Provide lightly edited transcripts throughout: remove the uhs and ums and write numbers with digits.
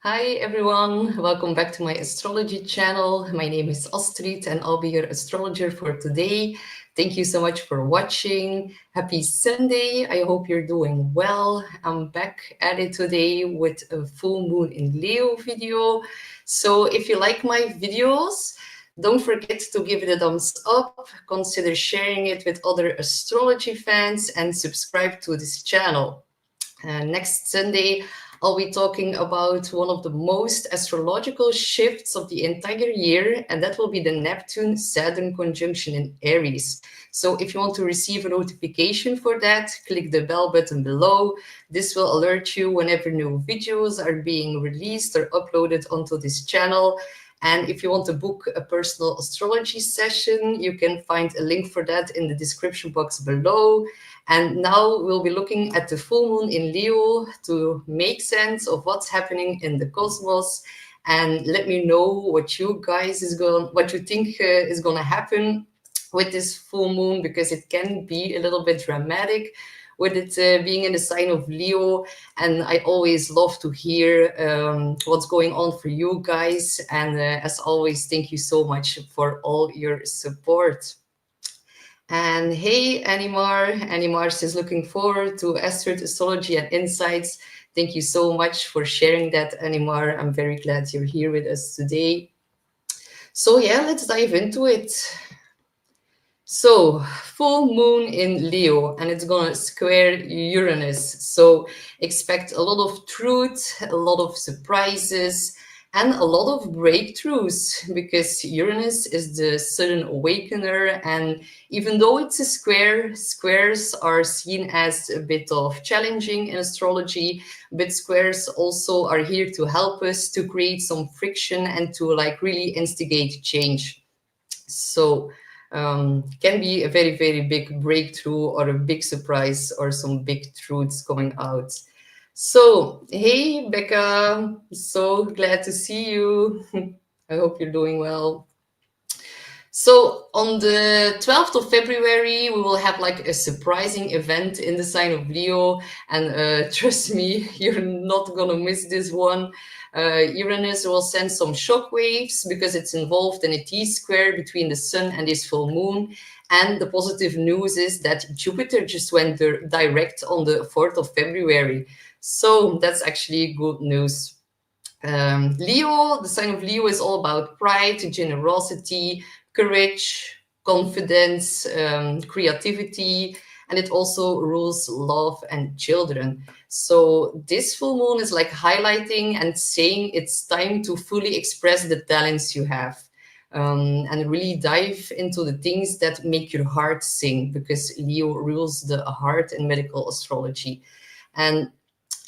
Hi everyone, welcome back to my astrology channel. My name is Astrid and I'll be your astrologer for today. Thank you so much for watching. Happy Sunday. I hope you're doing well. I'm back at it today with a full moon in Leo video. So if you like my videos, don't forget to give it a thumbs up, consider sharing it with other astrology fans and subscribe to this channel. Next Sunday, I'll be talking about one of the most astrological shifts of the entire year, and that will be the Neptune-Saturn conjunction in Aries. So if you want to receive a notification for that, click the bell button below. This will alert you whenever new videos are being released or uploaded onto this channel. And if you want to book a personal astrology session, you can find a link for that in the description box below. And now we'll be looking at the full moon in Leo to make sense of what's happening in the cosmos. And let me know what you guys what you think is going to happen with this full moon, because it can be a little bit dramatic with it being in the sign of Leo. And I always love to hear what's going on for you guys. And as always, thank you so much for all your support. And hey, Animar says, looking forward to Astrid Astrology and Insights. Thank you so much for sharing that, Animar. I'm very glad you're here with us today. So yeah, let's dive into it. So, full moon in Leo, and it's gonna square Uranus. So expect a lot of truth, a lot of surprises, and a lot of breakthroughs, because Uranus is the sudden awakener. And even though it's a square, squares are seen as a bit of challenging in astrology, but squares also are here to help us to create some friction and to really instigate change. So can be a very, very big breakthrough or a big surprise or some big truths coming out. So, hey, Becca, so glad to see you. I hope you're doing well. So on the 12th of February, we will have a surprising event in the sign of Leo. And trust me, you're not gonna miss this one. Uranus will send some shock waves because it's involved in a T-square between the sun and this full moon. And the positive news is that Jupiter just went direct on the 4th of February. So that's actually good news. Leo, the sign of Leo is all about pride, generosity, courage, confidence, creativity, and it also rules love and children. So this full moon is highlighting and saying it's time to fully express the talents you have. And really dive into the things that make your heart sing, because Leo rules the heart in medical astrology. And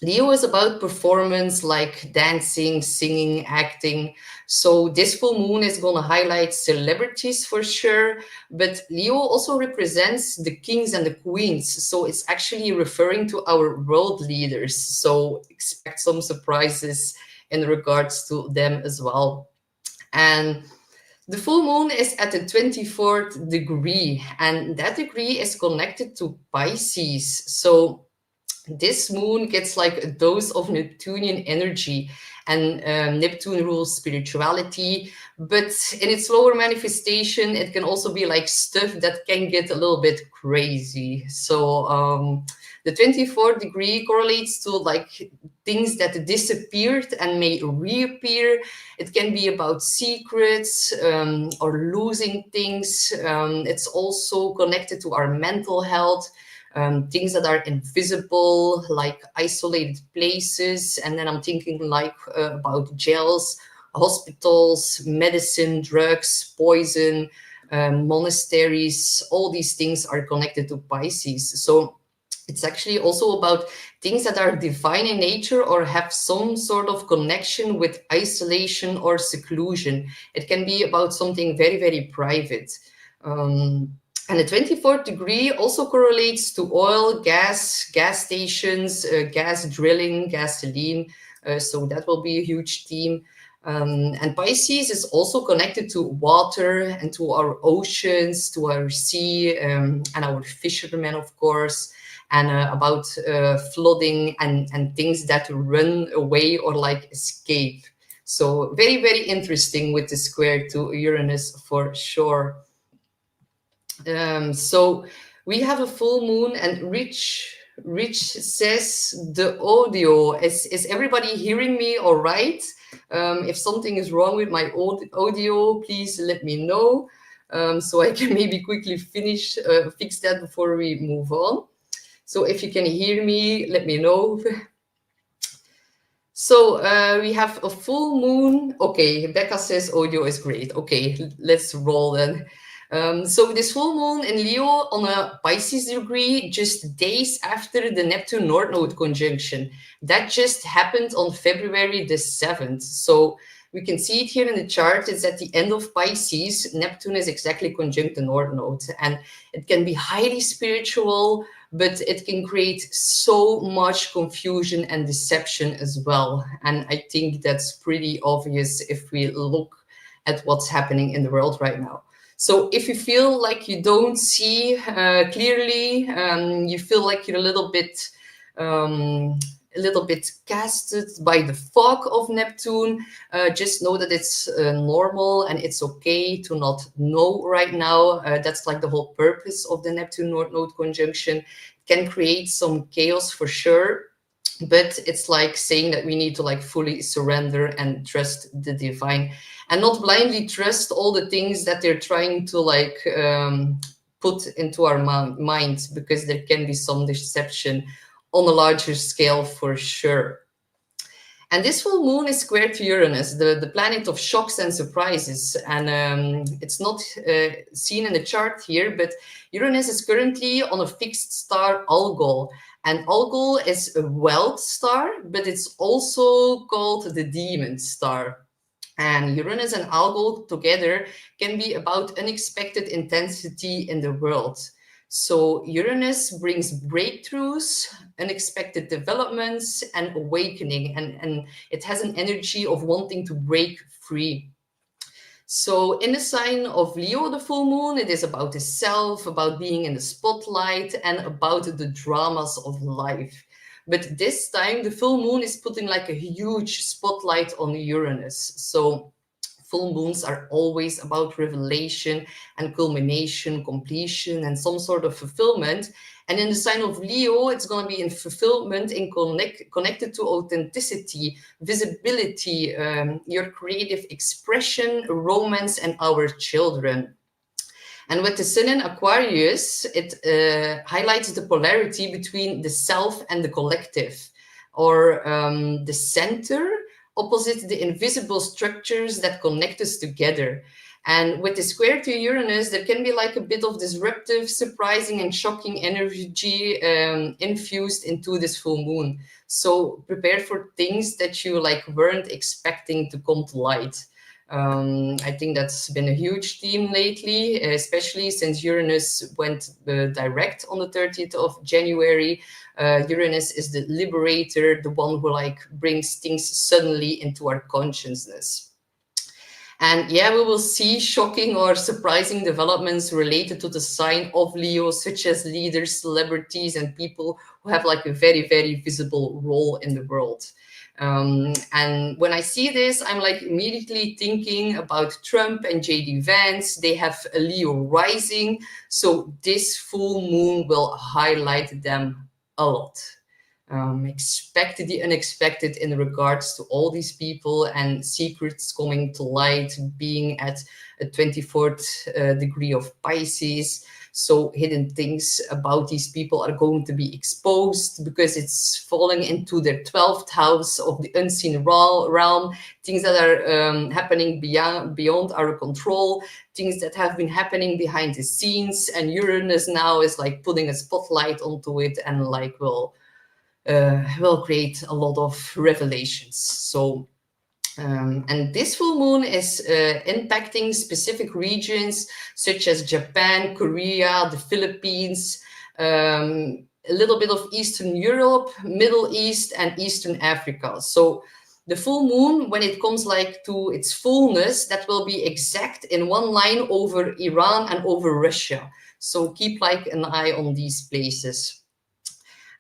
Leo is about performance, like dancing, singing, acting. So this full moon is going to highlight celebrities for sure, but Leo also represents the kings and the queens. So it's actually referring to our world leaders. So expect some surprises in regards to them as well. And the full moon is at the 24th degree, and that degree is connected to Pisces. So this moon gets a dose of Neptunian energy, and Neptune rules spirituality, but in its lower manifestation, it can also be stuff that can get a little bit crazy. So the 24th degree correlates to things that disappeared and may reappear. It can be about secrets or losing things. It's also connected to our mental health. Things that are invisible, like isolated places. And then I'm thinking about jails, hospitals, medicine, drugs, poison, monasteries. All these things are connected to Pisces. So it's actually also about things that are divine in nature or have some sort of connection with isolation or seclusion. It can be about something very, very private. And the 24th degree also correlates to oil, gas stations, gas drilling, gasoline. So that will be a huge theme. And Pisces is also connected to water and to our oceans, to our sea, and our fishermen, of course. and about flooding and things that run away or like escape. So very, very interesting with the square to Uranus for sure. So we have a full moon, and Rich says the audio. Is everybody hearing me all right? If something is wrong with my audio, please let me know, so I can maybe quickly fix that before we move on. So if you can hear me, let me know. So we have a full moon. Okay, Becca says audio is great. Okay, let's roll then. So this full moon in Leo on a Pisces degree, just days after the Neptune North Node conjunction. That just happened on February the 7th. So we can see it here in the chart. It's at the end of Pisces. Neptune is exactly conjunct the North Node, and it can be highly spiritual, but it can create so much confusion and deception as well. And I think that's pretty obvious if we look at what's happening in the world right now. So if you feel like you don't see clearly, you feel like you're a little bit casted by the fog of Neptune, just know that it's normal and it's okay to not know right now. That's like the whole purpose of the Neptune North Node conjunction. It can create some chaos for sure, but it's like saying that we need to like fully surrender and trust the divine, and not blindly trust all the things that they're trying to like put into our minds, because there can be some deception on a larger scale for sure. And this full moon is square to Uranus, the planet of shocks and surprises. And it's not seen in the chart here, but Uranus is currently on a fixed star, Algol. And Algol is a wealth star, but it's also called the demon star. And Uranus and Algol together can be about unexpected intensity in the world. So Uranus brings breakthroughs, unexpected developments, and awakening. And it has an energy of wanting to break free. So in the sign of Leo, the full moon, it is about the self, about being in the spotlight, and about the dramas of life. But this time, the full moon is putting like a huge spotlight on Uranus. So full moons are always about revelation and culmination, completion, and some sort of fulfillment. And in the sign of Leo, it's going to be in fulfillment and connected to authenticity, visibility, your creative expression, romance, and our children. And with the sun in Aquarius, it highlights the polarity between the self and the collective, or the center opposite the invisible structures that connect us together. And with the square to Uranus, there can be like a bit of disruptive, surprising, and shocking energy infused into this full moon. So prepare for things that you like weren't expecting to come to light. I think that's been a huge theme lately, especially since Uranus went direct on the 30th of January. Uranus is the liberator, the one who like brings things suddenly into our consciousness. And yeah, we will see shocking or surprising developments related to the sign of Leo, such as leaders, celebrities, and people who have like a very, very visible role in the world. And when I see this, I'm like immediately thinking about Trump and JD Vance. They have a Leo rising, so this full moon will highlight them a lot. Expect the unexpected in regards to all these people and secrets coming to light, being at a 24th degree of Pisces. So hidden things about these people are going to be exposed because it's falling into their 12th house of the unseen realm, things that are happening beyond our control, things that have been happening behind the scenes. And Uranus now is like putting a spotlight onto it and like will create a lot of revelations. So and this full moon is impacting specific regions such as Japan, Korea, the Philippines, a little bit of Eastern Europe, Middle East, and Eastern Africa. So the full moon, when it comes like to its fullness, that will be exact in one line over Iran and over Russia. So keep like an eye on these places.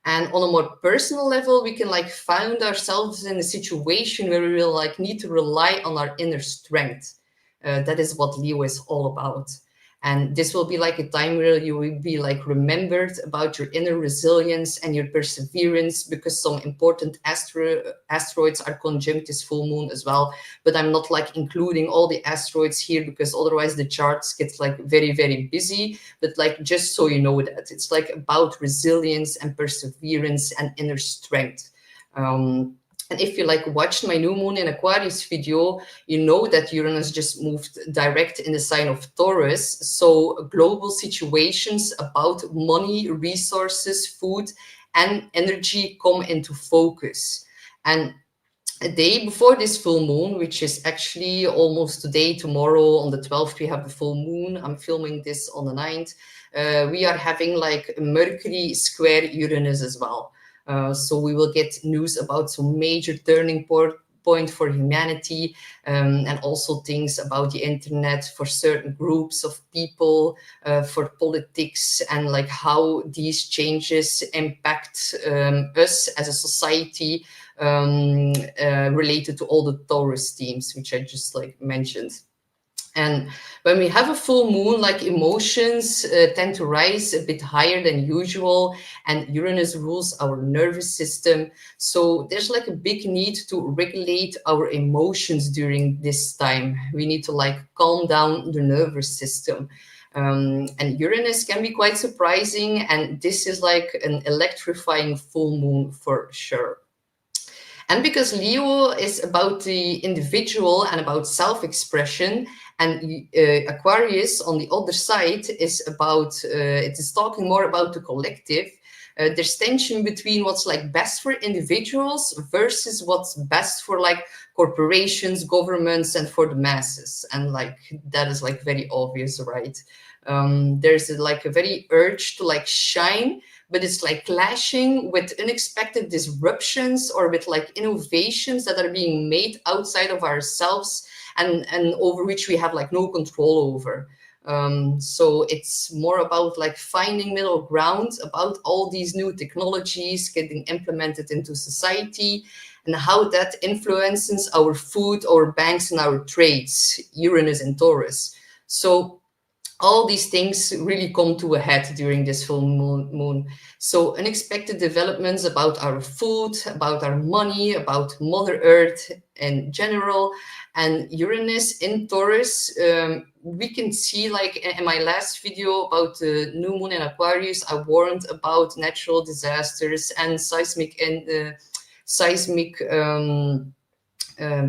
And on a more personal level, we can like find ourselves in a situation where we will like need to rely on our inner strength. That is what Leo is all about. And this will be like a time where you will be like remembered about your inner resilience and your perseverance, because some important asteroids are conjunct this full moon as well. But I'm not like including all the asteroids here, because otherwise the charts get like very, very busy. But like, just so you know that it's like about resilience and perseverance and inner strength. And if you like watched my new moon in Aquarius video, you know that Uranus just moved direct in the sign of Taurus. So global situations about money, resources, food, and energy come into focus. And a day before this full moon, which is actually almost today, tomorrow on the 12th, we have the full moon. I'm filming this on the 9th. We are having like Mercury square Uranus as well. So we will get news about some major turning point for humanity, and also things about the internet for certain groups of people, for politics, and like how these changes impact us as a society, related to all the Taurus themes, which I just like mentioned. And when we have a full moon, like emotions tend to rise a bit higher than usual, and Uranus rules our nervous system. So there's like a big need to regulate our emotions during this time. We need to like calm down the nervous system. And Uranus can be quite surprising, and this is like an electrifying full moon for sure. And because Leo is about the individual and about self-expression, and Aquarius on the other side is about, it is talking more about the collective. There's tension between what's like best for individuals versus what's best for like corporations, governments, and for the masses. And like, that is like very obvious, right? There's like a very urge to like shine, but it's like clashing with unexpected disruptions or with like innovations that are being made outside of ourselves, and over which we have like no control over. So it's more about like finding middle ground about all these new technologies getting implemented into society, and how that influences our food, our banks, and our trades, Uranus and Taurus. So all these things really come to a head during this full moon. So unexpected developments about our food, about our money, about Mother Earth in general. And Uranus in Taurus, we can see, like in my last video about the new moon in Aquarius, I warned about natural disasters and seismic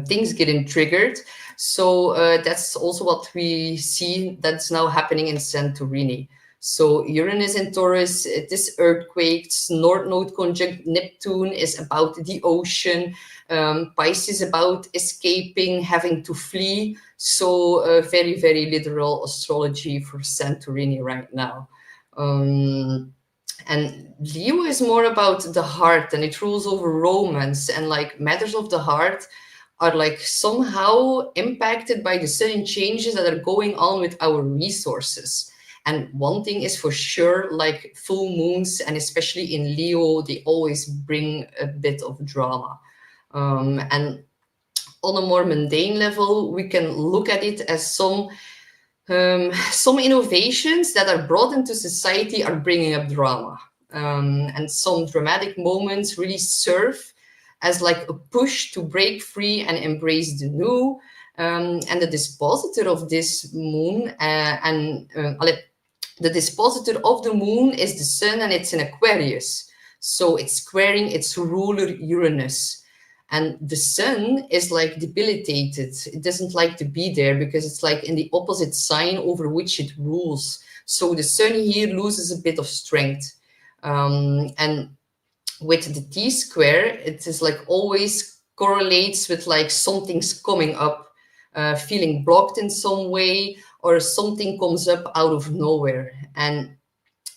things getting triggered. So that's also what we see that's now happening in Santorini. So Uranus in Taurus, this earthquakes, North Node conjunct Neptune is about the ocean. Pisces about escaping, having to flee. So very, very literal astrology for Santorini right now. And Leo is more about the heart, and it rules over romance, and like matters of the heart are like somehow impacted by the sudden changes that are going on with our resources. And one thing is for sure, like full moons, and especially in Leo, they always bring a bit of drama. And on a more mundane level, we can look at it as some innovations that are brought into society are bringing up drama. And some dramatic moments really serve as like a push to break free and embrace the new. And the dispositor of this moon, the dispositor of the moon is the sun, and it's in Aquarius. So it's squaring its ruler Uranus. And the sun is like debilitated. It doesn't like to be there because it's like in the opposite sign over which it rules. So the sun here loses a bit of strength. And with the T square, it is like always correlates with like something's coming up, feeling blocked in some way, or something comes up out of nowhere. And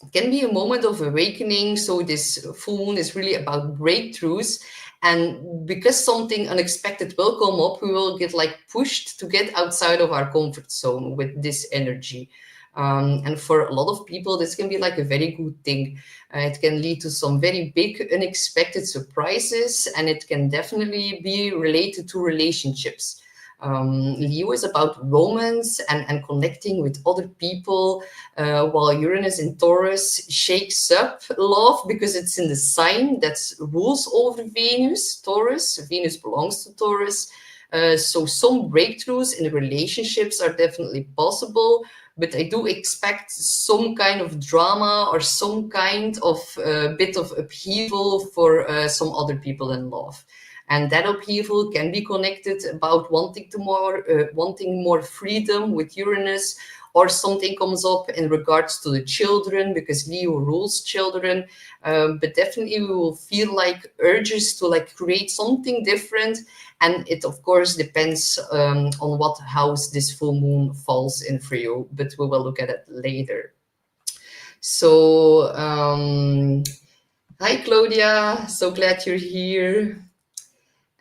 it can be a moment of awakening. So this full moon is really about breakthroughs. And because something unexpected will come up, we will get like pushed to get outside of our comfort zone with this energy. And for a lot of people, this can be like a very good thing. It can lead to some very big unexpected surprises, and it can definitely be related to relationships. Leo is about romance and connecting with other people, while Uranus in Taurus shakes up love because it's in the sign that rules over Venus, Taurus. Venus belongs to Taurus. So some breakthroughs in relationships are definitely possible, but I do expect some kind of drama or some kind of bit of upheaval for some other people in love. And that upheaval can be connected about wanting more freedom with Uranus, or something comes up in regards to the children because Leo rules children. But definitely we will feel like urges to like create something different. And it, of course, depends on what house this full moon falls in for you, but we will look at it later. So, hi, Claudia. So glad you're here.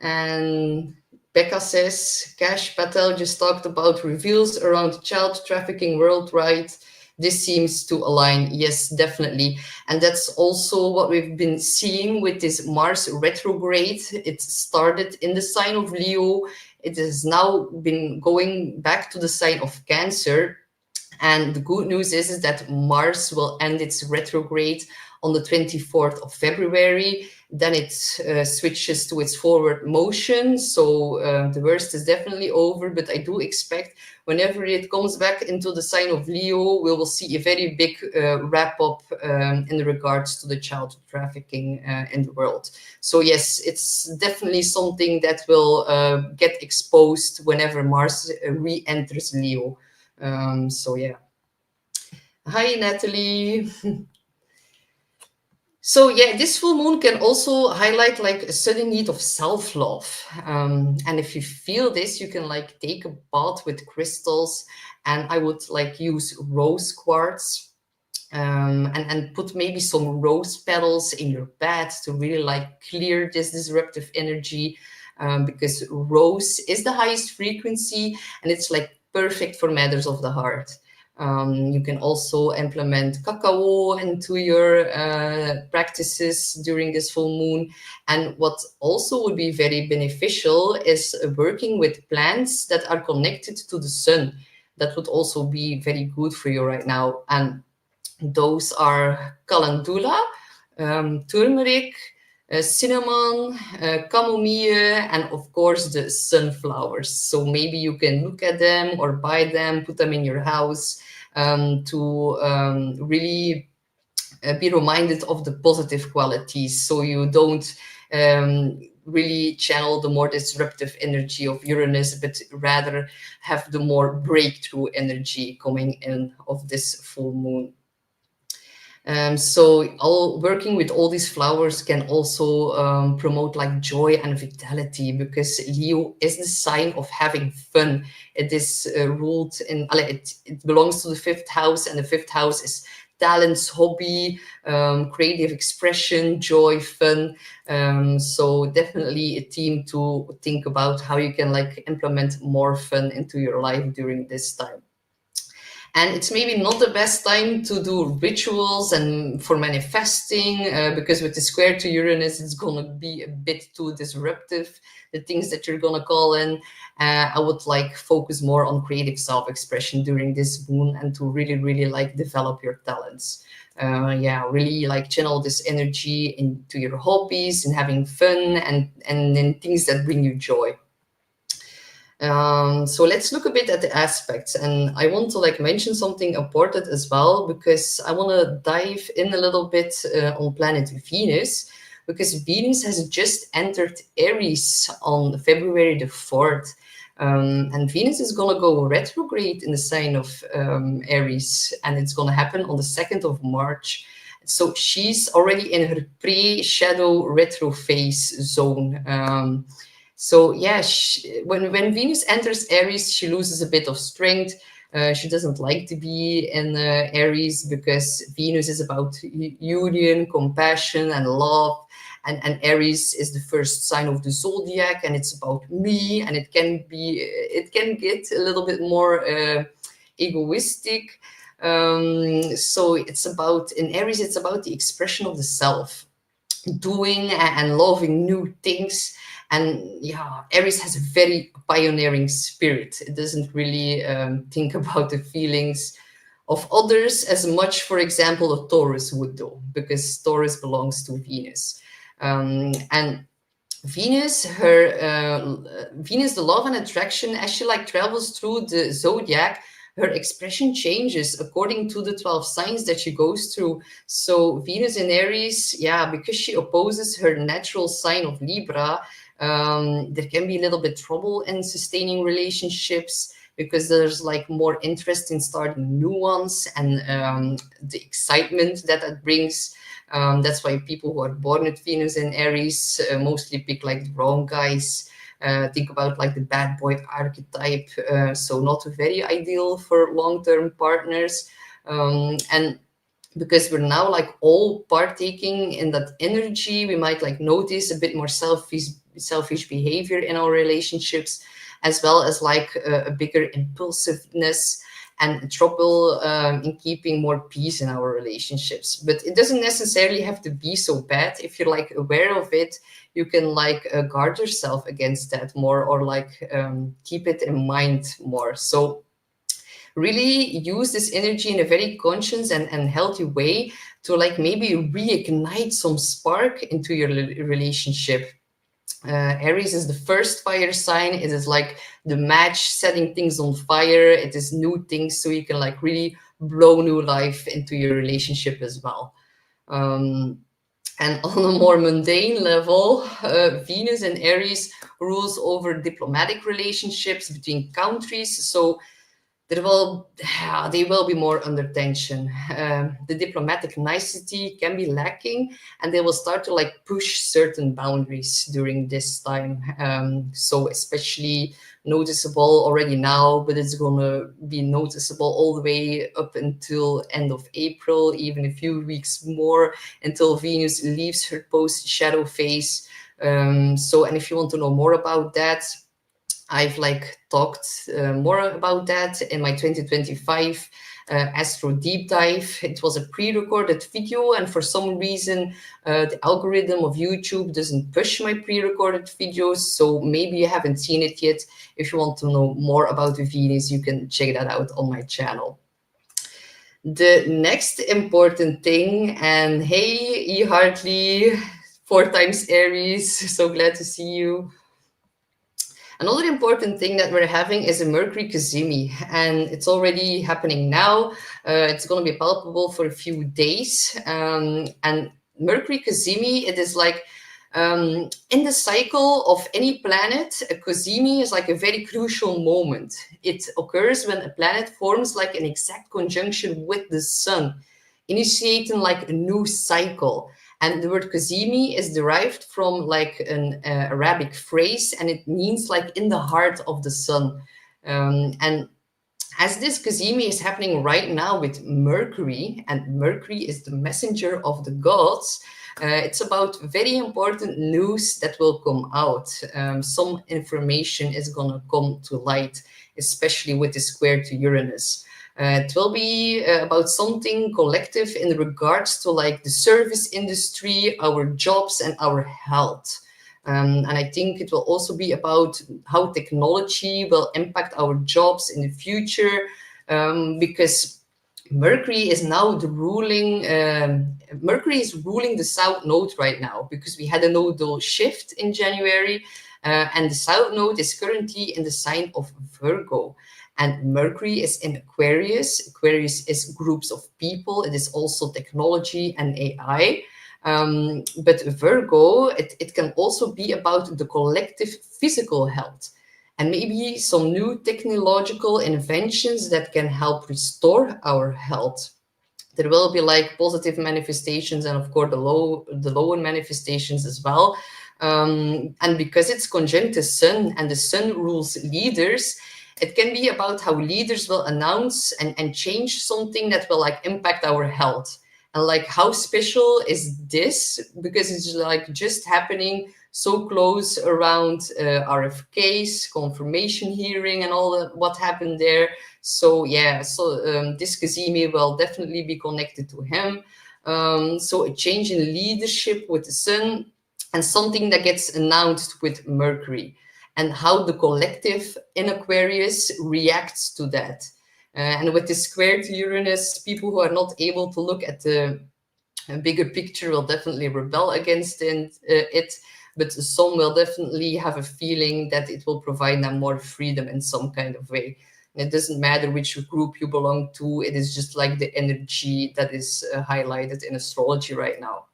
And Becca says, Cash Patel just talked about reveals around child trafficking worldwide. This seems to align. Yes, definitely. And that's also what we've been seeing with this Mars retrograde. It started in the sign of Leo. It has now been going back to the sign of Cancer. And the good news is that Mars will end its retrograde on the 24th of February. Then it switches to its forward motion. So the worst is definitely over, but I do expect whenever it comes back into the sign of Leo, we will see a very big wrap up in regards to the child trafficking in the world. So yes, it's definitely something that will get exposed whenever Mars re-enters Leo. So yeah. Hi, Natalie. So yeah, this full moon can also highlight like a sudden need of self-love. And if you feel this, you can like take a bath with crystals, and I would like use rose quartz, and put maybe some rose petals in your bed to really like clear this disruptive energy, because rose is the highest frequency and it's like perfect for matters of the heart. You can also implement cacao into your practices during this full moon. And what also would be very beneficial is working with plants that are connected to the sun. That would also be very good for you right now. And those are calendula, turmeric, cinnamon, chamomile, and of course the sunflowers. So maybe you can look at them or buy them, put them in your house, to really be reminded of the positive qualities, so you don't really channel the more disruptive energy of Uranus, but rather have the more breakthrough energy coming in of this full moon. So working with all these flowers can also promote like joy and vitality, because Leo is the sign of having fun. It is ruled in, it belongs to the fifth house, and the fifth house is talents, hobby, creative expression, joy, fun. So definitely a theme to think about how you can like implement more fun into your life during this time. And it's maybe not the best time to do rituals and for manifesting, because with the square to Uranus, it's going to be a bit too disruptive, the things that you're going to call in. I would like focus more on creative self-expression during this moon, and to really, really like develop your talents. Yeah, really like channel this energy into your hobbies and having fun, and then things that bring you joy. So let's look a bit at the aspects, and I want to like mention something important as well, because I want to dive in a little bit on planet Venus, because Venus has just entered Aries on February the 4th. And Venus is going to go retrograde in the sign of Aries, and it's going to happen on the 2nd of March. So she's already in her pre-shadow retro phase zone. So yeah, when Venus enters Aries, she loses a bit of strength. She doesn't like to be in Aries, because Venus is about union, compassion, and love. And Aries is the first sign of the zodiac, and it's about me. And it can get a little bit more egoistic. So it's about, in Aries, it's about the expression of the self, doing and loving new things. And yeah, Aries has a very pioneering spirit. It doesn't really think about the feelings of others as much, for example, a Taurus would do, because Taurus belongs to Venus. And Venus, the law of an attraction, as she like travels through the zodiac, her expression changes according to the 12 signs that she goes through. So Venus in Aries, yeah, because she opposes her natural sign of Libra, there can be a little bit trouble in sustaining relationships, because there's like more interest in starting new ones, and the excitement that that brings. That's why people who are born with Venus in Aries mostly pick like the wrong guys. Think about like the bad boy archetype. So not very ideal for long-term partners. And because we're now like all partaking in that energy, we might like notice a bit more selfish behavior in our relationships, as well as like a bigger impulsiveness and trouble in keeping more peace in our relationships. But it doesn't necessarily have to be so bad. If you're like aware of it, you can like guard yourself against that more, or like keep it in mind more. So really use this energy in a very conscious and healthy way to like maybe reignite some spark into your relationship. Aries is the first fire sign. It is like the match, setting things on fire. It is new things, so you can like really blow new life into your relationship as well. And on a more mundane level, Venus in Aries rules over diplomatic relationships between countries. So they will be more under tension. The diplomatic nicety can be lacking, and they will start to like push certain boundaries during this time. So especially noticeable already now, but it's gonna be noticeable all the way up until end of April, even a few weeks more until Venus leaves her post-shadow phase. So, and if you want to know more about that, I've like talked more about that in my 2025 Astro Deep Dive. It was a pre-recorded video, and for some reason the algorithm of YouTube doesn't push my pre-recorded videos, so maybe you haven't seen it yet. If you want to know more about the Venus, you can check that out on my channel. The next important thing, and hey, E. Hartley, 4 times Aries, so glad to see you. Another important thing that we're having is a Mercury Cazimi, and it's already happening now. It's going to be palpable for a few days. And Mercury Cazimi, it is like in the cycle of any planet, a Cazimi is like a very crucial moment. It occurs when a planet forms like an exact conjunction with the sun, initiating like a new cycle. And the word Cazimi is derived from like an Arabic phrase, and it means like in the heart of the sun. And as this Cazimi is happening right now with Mercury, and Mercury is the messenger of the gods, it's about very important news that will come out. Some information is going to come to light, especially with the square to Uranus. It will be about something collective in regards to like the service industry, our jobs, and our health. And I think it will also be about how technology will impact our jobs in the future, because Mercury is now the ruling. Mercury is ruling the South Node right now, because we had a nodal shift in January, and the South Node is currently in the sign of Virgo. And Mercury is in Aquarius. Aquarius is groups of people. It is also technology and AI. But Virgo, it can also be about the collective physical health, and maybe some new technological inventions that can help restore our health. There will be like positive manifestations, and of course the lower manifestations as well. And because it's conjunct the sun, and the sun rules leaders, it can be about how leaders will announce and change something that will like impact our health. And like, how special is this? Because it's like just happening so close around RFK's confirmation hearing and all what happened there. So yeah, so this GEMINI will definitely be connected to him. So a change in leadership with the sun, and something that gets announced with Mercury, and how the collective in Aquarius reacts to that. And with the square to Uranus, people who are not able to look at the bigger picture will definitely rebel against it, but some will definitely have a feeling that it will provide them more freedom in some kind of way. And it doesn't matter which group you belong to, it is just like the energy that is highlighted in astrology right now.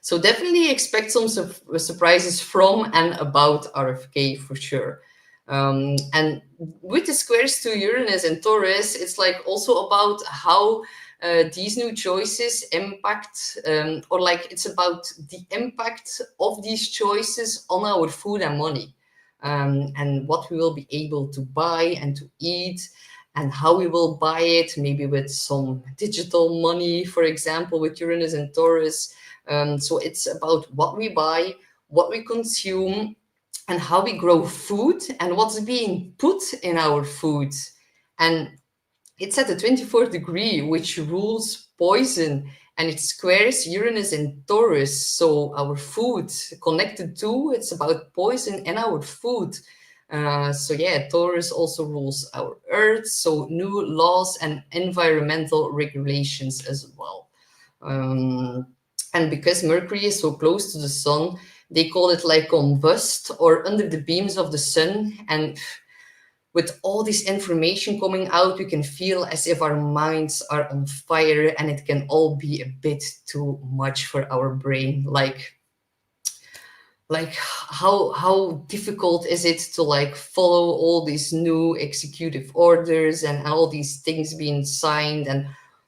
So definitely expect some surprises from and about RFK for sure. And with the squares to Uranus and Taurus, it's like also about how these new choices impact, or like it's about the impact of these choices on our food and money, and what we will be able to buy and to eat, and how we will buy it, maybe with some digital money, for example, with Uranus and Taurus. So it's about what we buy, what we consume, and how we grow food, and what's being put in our food. And it's at the 24th degree, which rules poison, and it squares Uranus and Taurus. So our food connected to, it's about poison and our food. So yeah, Taurus also rules our earth, so new laws and environmental regulations as well. And because Mercury is so close to the sun, they call it like combust, or under the beams of the sun. And with all this information coming out, we can feel as if our minds are on fire, and it can all be a bit too much for our brain. Like how difficult is it to like follow all these new executive orders and all these things being signed, and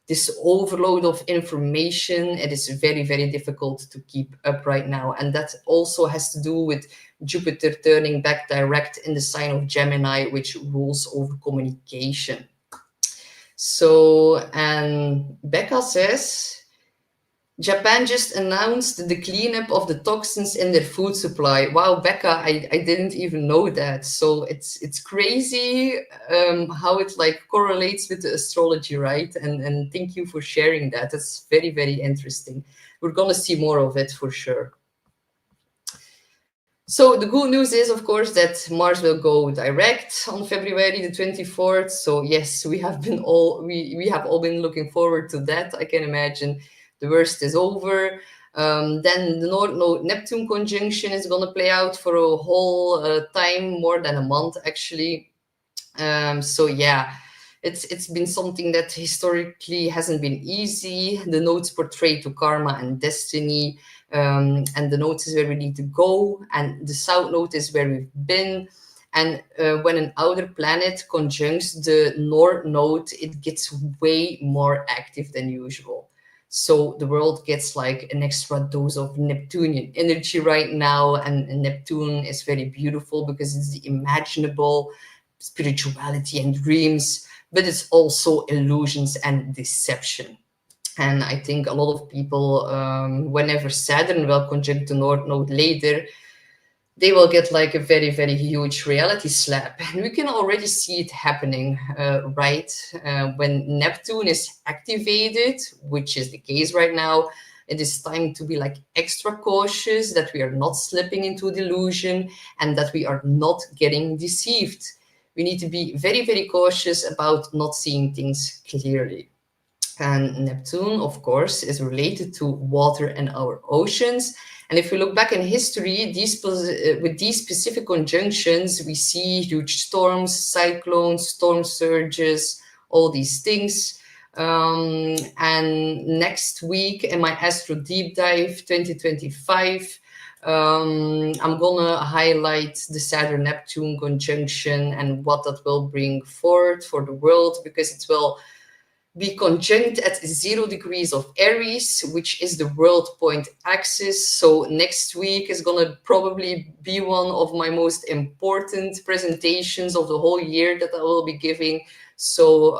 this overload of information. It is very, very difficult to keep up right now. And that also has to do with Jupiter turning back direct in the sign of Gemini, which rules over communication. So, and Becca says, Japan just announced the cleanup of the toxins in their food supply. Wow, Becca, I didn't even know that. So it's crazy how it like correlates with the astrology, right? And thank you for sharing that. That's very, very interesting. We're gonna see more of it for sure. So the good news is, of course, that Mars will go direct on February the 24th. So yes, we have all been looking forward to that. I can imagine the worst is over. Then the North Node Neptune conjunction is going to play out for a whole time, more than a month actually. So yeah, it's been something that historically hasn't been easy. The nodes portray to karma and destiny, and the node is where we need to go, and the south node is where we've been. And when an outer planet conjuncts the north node, it gets way more active than usual. So the world gets like an extra dose of Neptunian energy right now, and Neptune is very beautiful because it's the imaginable, spirituality and dreams, but it's also illusions and deception. And I think a lot of people, whenever Saturn will conjunct the North Node later, they will get like a very, very huge reality slap. And we can already see it happening, right? When Neptune is activated, which is the case right now, it is time to be like extra cautious that we are not slipping into delusion and that we are not getting deceived. We need to be very, very cautious about not seeing things clearly. And Neptune, of course, is related to water and our oceans. And if we look back in history, with these specific conjunctions, we see huge storms, cyclones, storm surges, all these things. And next week in my Astro Deep Dive 2025, I'm gonna highlight the Saturn-Neptune conjunction and what that will bring forth for the world, because it will be conjunct at 0 degrees of Aries, which is the world point axis. So next week is going to probably be one of my most important presentations of the whole year that I will be giving. So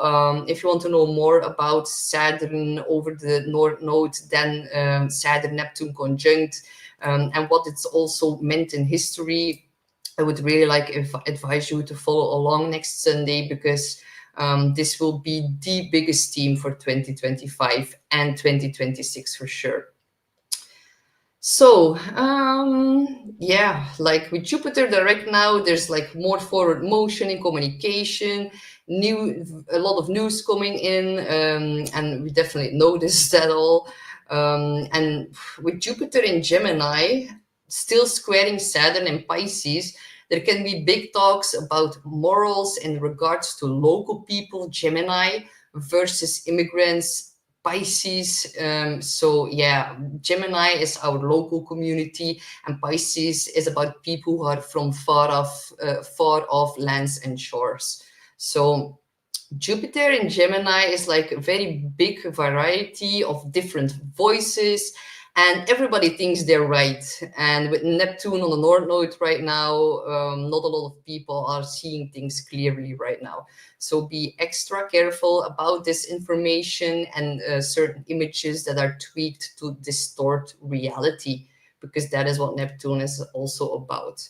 if you want to know more about Saturn over the North Node, then Saturn-Neptune conjunct, and what it's also meant in history. I would really advise you to follow along next Sunday, because this will be the biggest theme for 2025 and 2026 for sure. So, yeah, like with Jupiter direct now, there's like more forward motion in communication, a lot of news coming in, and we definitely noticed that all. And with Jupiter in Gemini, still squaring Saturn and Pisces, there can be big talks about morals in regards to local people, Gemini versus immigrants, Pisces. So yeah, Gemini is our local community, and Pisces is about people who are from far off lands and shores. So Jupiter in Gemini is like a very big variety of different voices, and everybody thinks they're right. And with Neptune on the North Node right now, not a lot of people are seeing things clearly right now. So be extra careful about this information and certain images that are tweaked to distort reality, because that is what Neptune is also about.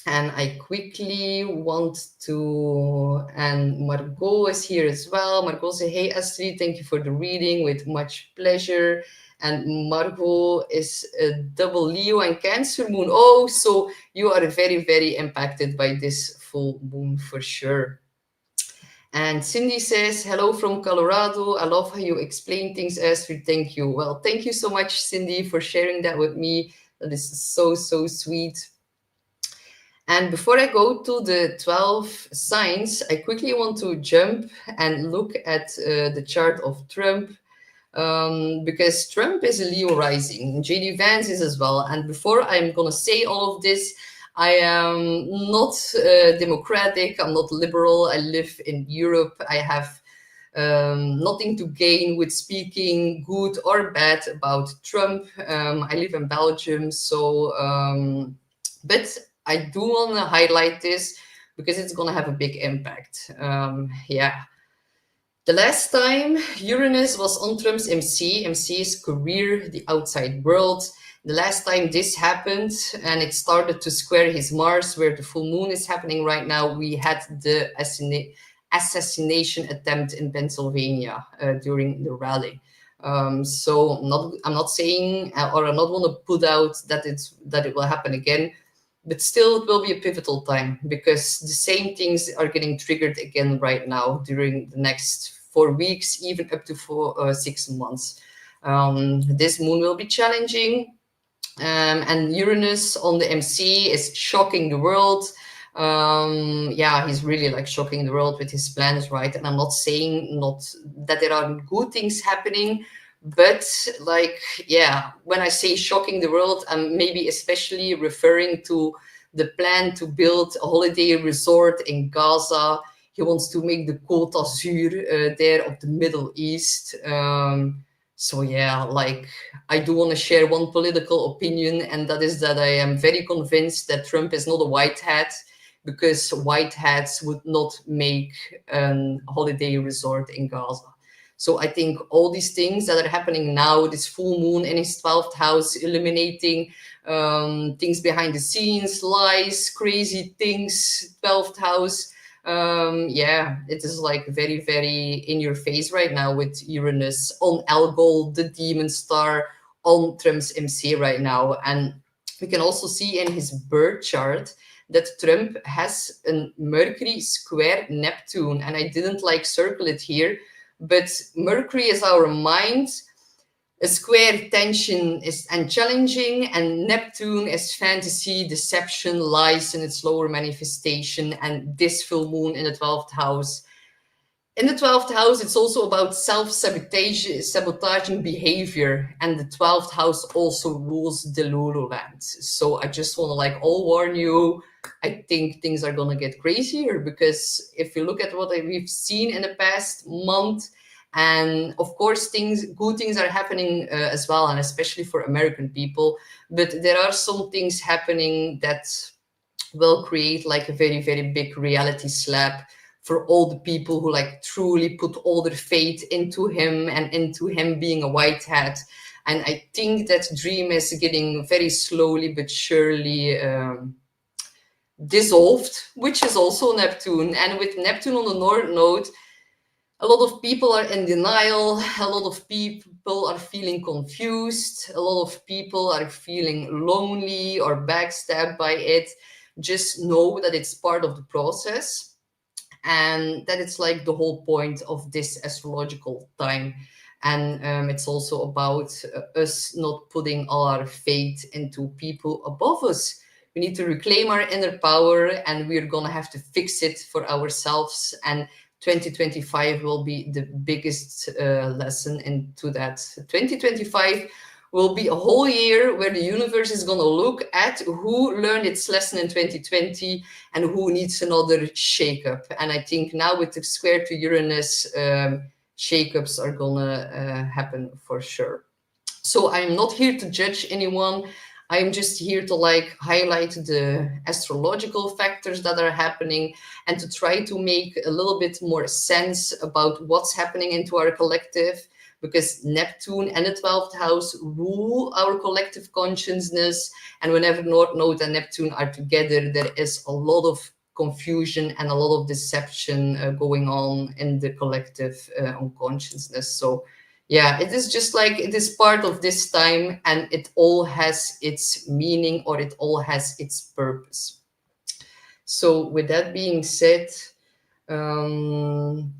And I quickly want to, and Margot is here as well. Margot says, hey, Astrid, thank you for the reading, with much pleasure. And Margot is a double Leo and Cancer moon. Oh, so you are very, very impacted by this full moon for sure. And Cindy says, hello from Colorado. I love how you explain things, Astrid. Thank you. Well, thank you so much, Cindy, for sharing that with me. That is so, so sweet. And before I go to the 12 signs, I quickly want to jump and look at the chart of Trump, because Trump is a Leo rising. JD Vance is as well. And before I'm going to say all of this, I am not democratic. I'm not liberal. I live in Europe. I have nothing to gain with speaking good or bad about Trump. I live in Belgium. So, but I do want to highlight this because it's going to have a big impact. Yeah. The last time Uranus was on Trump's MC is career, the outside world. The last time this happened and it started to square his Mars, where the full moon is happening right now, we had the assassination attempt in Pennsylvania during the rally. So I'm not saying, or I'm not want to put out that it will happen again. But still, it will be a pivotal time, because the same things are getting triggered again right now during the next 4 weeks, even up to 6 months. This moon will be challenging. And Uranus on the MC is shocking the world. Yeah, he's really like shocking the world with his plans, right? And I'm not saying not that there are good things happening, but like, yeah, when I say shocking the world, I'm maybe especially referring to the plan to build a holiday resort in Gaza. He wants to make the Côte d'Azur there of the Middle East. So yeah, like, I do want to share one political opinion, and that is that I am very convinced that Trump is not a white hat, because white hats would not make a holiday resort in Gaza. So I think all these things that are happening now, this full moon in his 12th house, illuminating things behind the scenes, lies, crazy things, 12th house. Yeah, it is like very, very in your face right now with Uranus on Algol, the demon star, on Trump's MC right now. And we can also see in his birth chart that Trump has a Mercury square Neptune. And I didn't like circle it here, but Mercury is our mind, a square tension is and challenging, and Neptune is fantasy, deception, lies in its lower manifestation, and this full moon in the 12th house. In the 12th house, it's also about sabotaging behavior, and the 12th house also rules the Lululand. So I just want to like all warn you, I think things are going to get crazier, because if you look at what we've seen in the past month, and of course good things are happening as well, and especially for American people, but there are some things happening that will create like a very, very big reality slap for all the people who like truly put all their faith into him and into him being a white hat. And I think that dream is getting very slowly but surely dissolved, which is also Neptune. And with Neptune on the North Node, a lot of people are in denial. A lot of people are feeling confused. A lot of people are feeling lonely or backstabbed by it. Just know that it's part of the process and that it's like the whole point of this astrological time. And it's also about us not putting all our faith into people above us. We need to reclaim our inner power, and we're gonna have to fix it for ourselves. And 2025 will be the biggest lesson into that. 2025 will be a whole year where the universe is going to look at who learned its lesson in 2020 and who needs another shakeup. And I think now with the square to Uranus, shakeups are going to happen for sure. So I'm not here to judge anyone. I'm just here to like highlight the astrological factors that are happening and to try to make a little bit more sense about what's happening into our collective, because Neptune and the 12th house rule our collective consciousness. And whenever North Node and Neptune are together, there is a lot of confusion and a lot of deception going on in the collective unconsciousness. So yeah, it is just like it is part of this time, and it all has its meaning, or it all has its purpose. So with that being said, and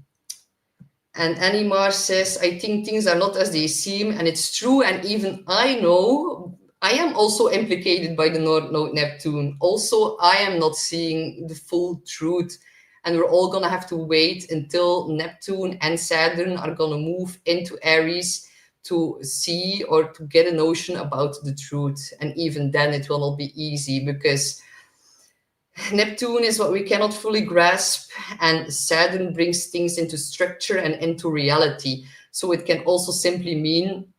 Animar says, I think things are not as they seem, and it's true. And even I know I am also implicated by the North Node Neptune. Also, I am not seeing the full truth. And we're all going to have to wait until Neptune and Saturn are going to move into Aries to see or to get a notion about the truth. And even then, it will not be easy, because Neptune is what we cannot fully grasp, and Saturn brings things into structure and into reality. So it can also simply mean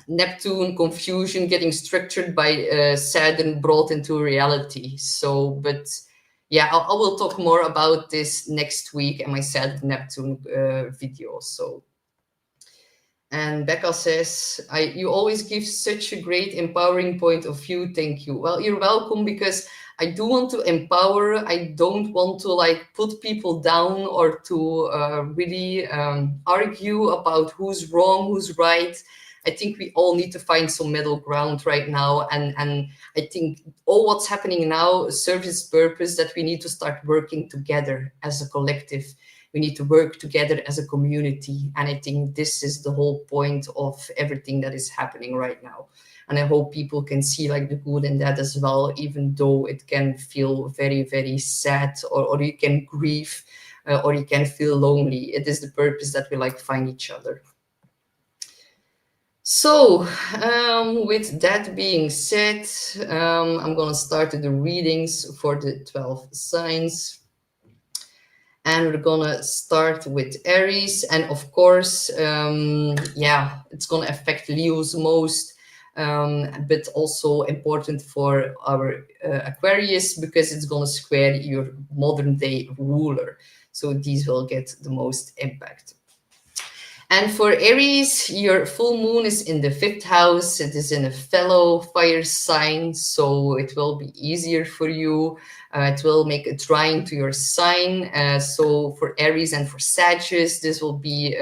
Neptune confusion getting structured by Saturn brought into reality. So, but yeah, I will talk more about this next week in my Saturn Neptune video. So, and Becca says, you always give such a great empowering point of view. Thank you. Well, you're welcome, because I do want to empower. I don't want to like put people down or to really argue about who's wrong, who's right. I think we all need to find some middle ground right now. And I think all what's happening now serves its purpose, that we need to start working together as a collective. We need to work together as a community. And I think this is the whole point of everything that is happening right now. And I hope people can see like the good in that as well, even though it can feel very, very sad, or you can grieve, or you can feel lonely. It is the purpose that we like find each other. So with that being said, I'm going to start the readings for the 12 signs. And we're going to start with Aries. And of course, yeah, it's going to affect Leo's most, but also important for our Aquarius, because it's going to square your modern day ruler. So these will get the most impact. And for Aries, your full moon is in the 5th house. It is in a fellow fire sign, so it will be easier for you. It will make a trine to your sign. So for Aries and for Sagittarius, this will be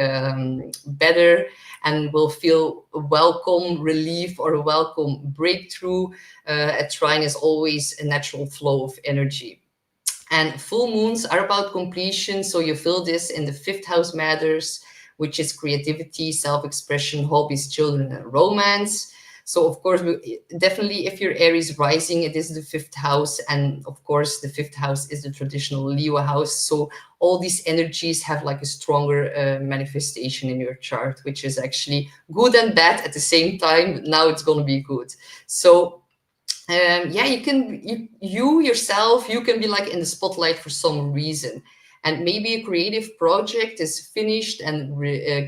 better and will feel a welcome relief or a welcome breakthrough. A trine is always a natural flow of energy. And full moons are about completion, so you feel this in the 5th house matters, which is creativity, self-expression, hobbies, children, and romance. So of course, definitely if you're Aries rising, it is the 5th house. And of course, the 5th house is the traditional Leo house. So all these energies have like a stronger manifestation in your chart, which is actually good and bad at the same time. Now it's going to be good. So yeah, you can, you yourself, you can be like in the spotlight for some reason. And maybe a creative project is finished and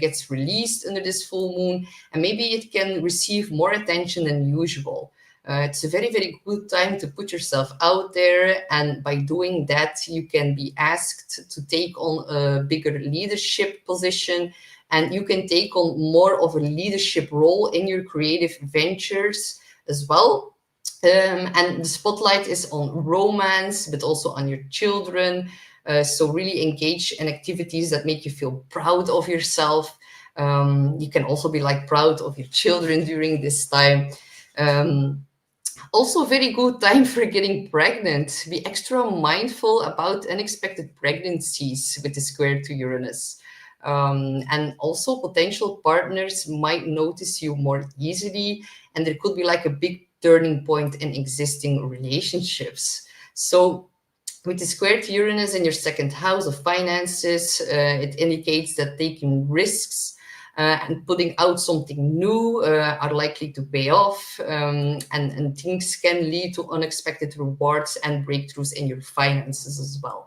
gets released under this full moon, and maybe it can receive more attention than usual. It's a very, very good time to put yourself out there, and by doing that, you can be asked to take on a bigger leadership position. and you can take on more of a leadership role in your creative ventures as well. And the spotlight is on romance, but also on your children. So really engage in activities that make you feel proud of yourself. You can also be like proud of your children during this time. Also, very good time for getting pregnant. Be extra mindful about unexpected pregnancies with the square to Uranus. And also, potential partners might notice you more easily, and there could be like a big turning point in existing relationships. So, with the square to Uranus in your second house of finances, it indicates that taking risks and putting out something new are likely to pay off, and things can lead to unexpected rewards and breakthroughs in your finances as well.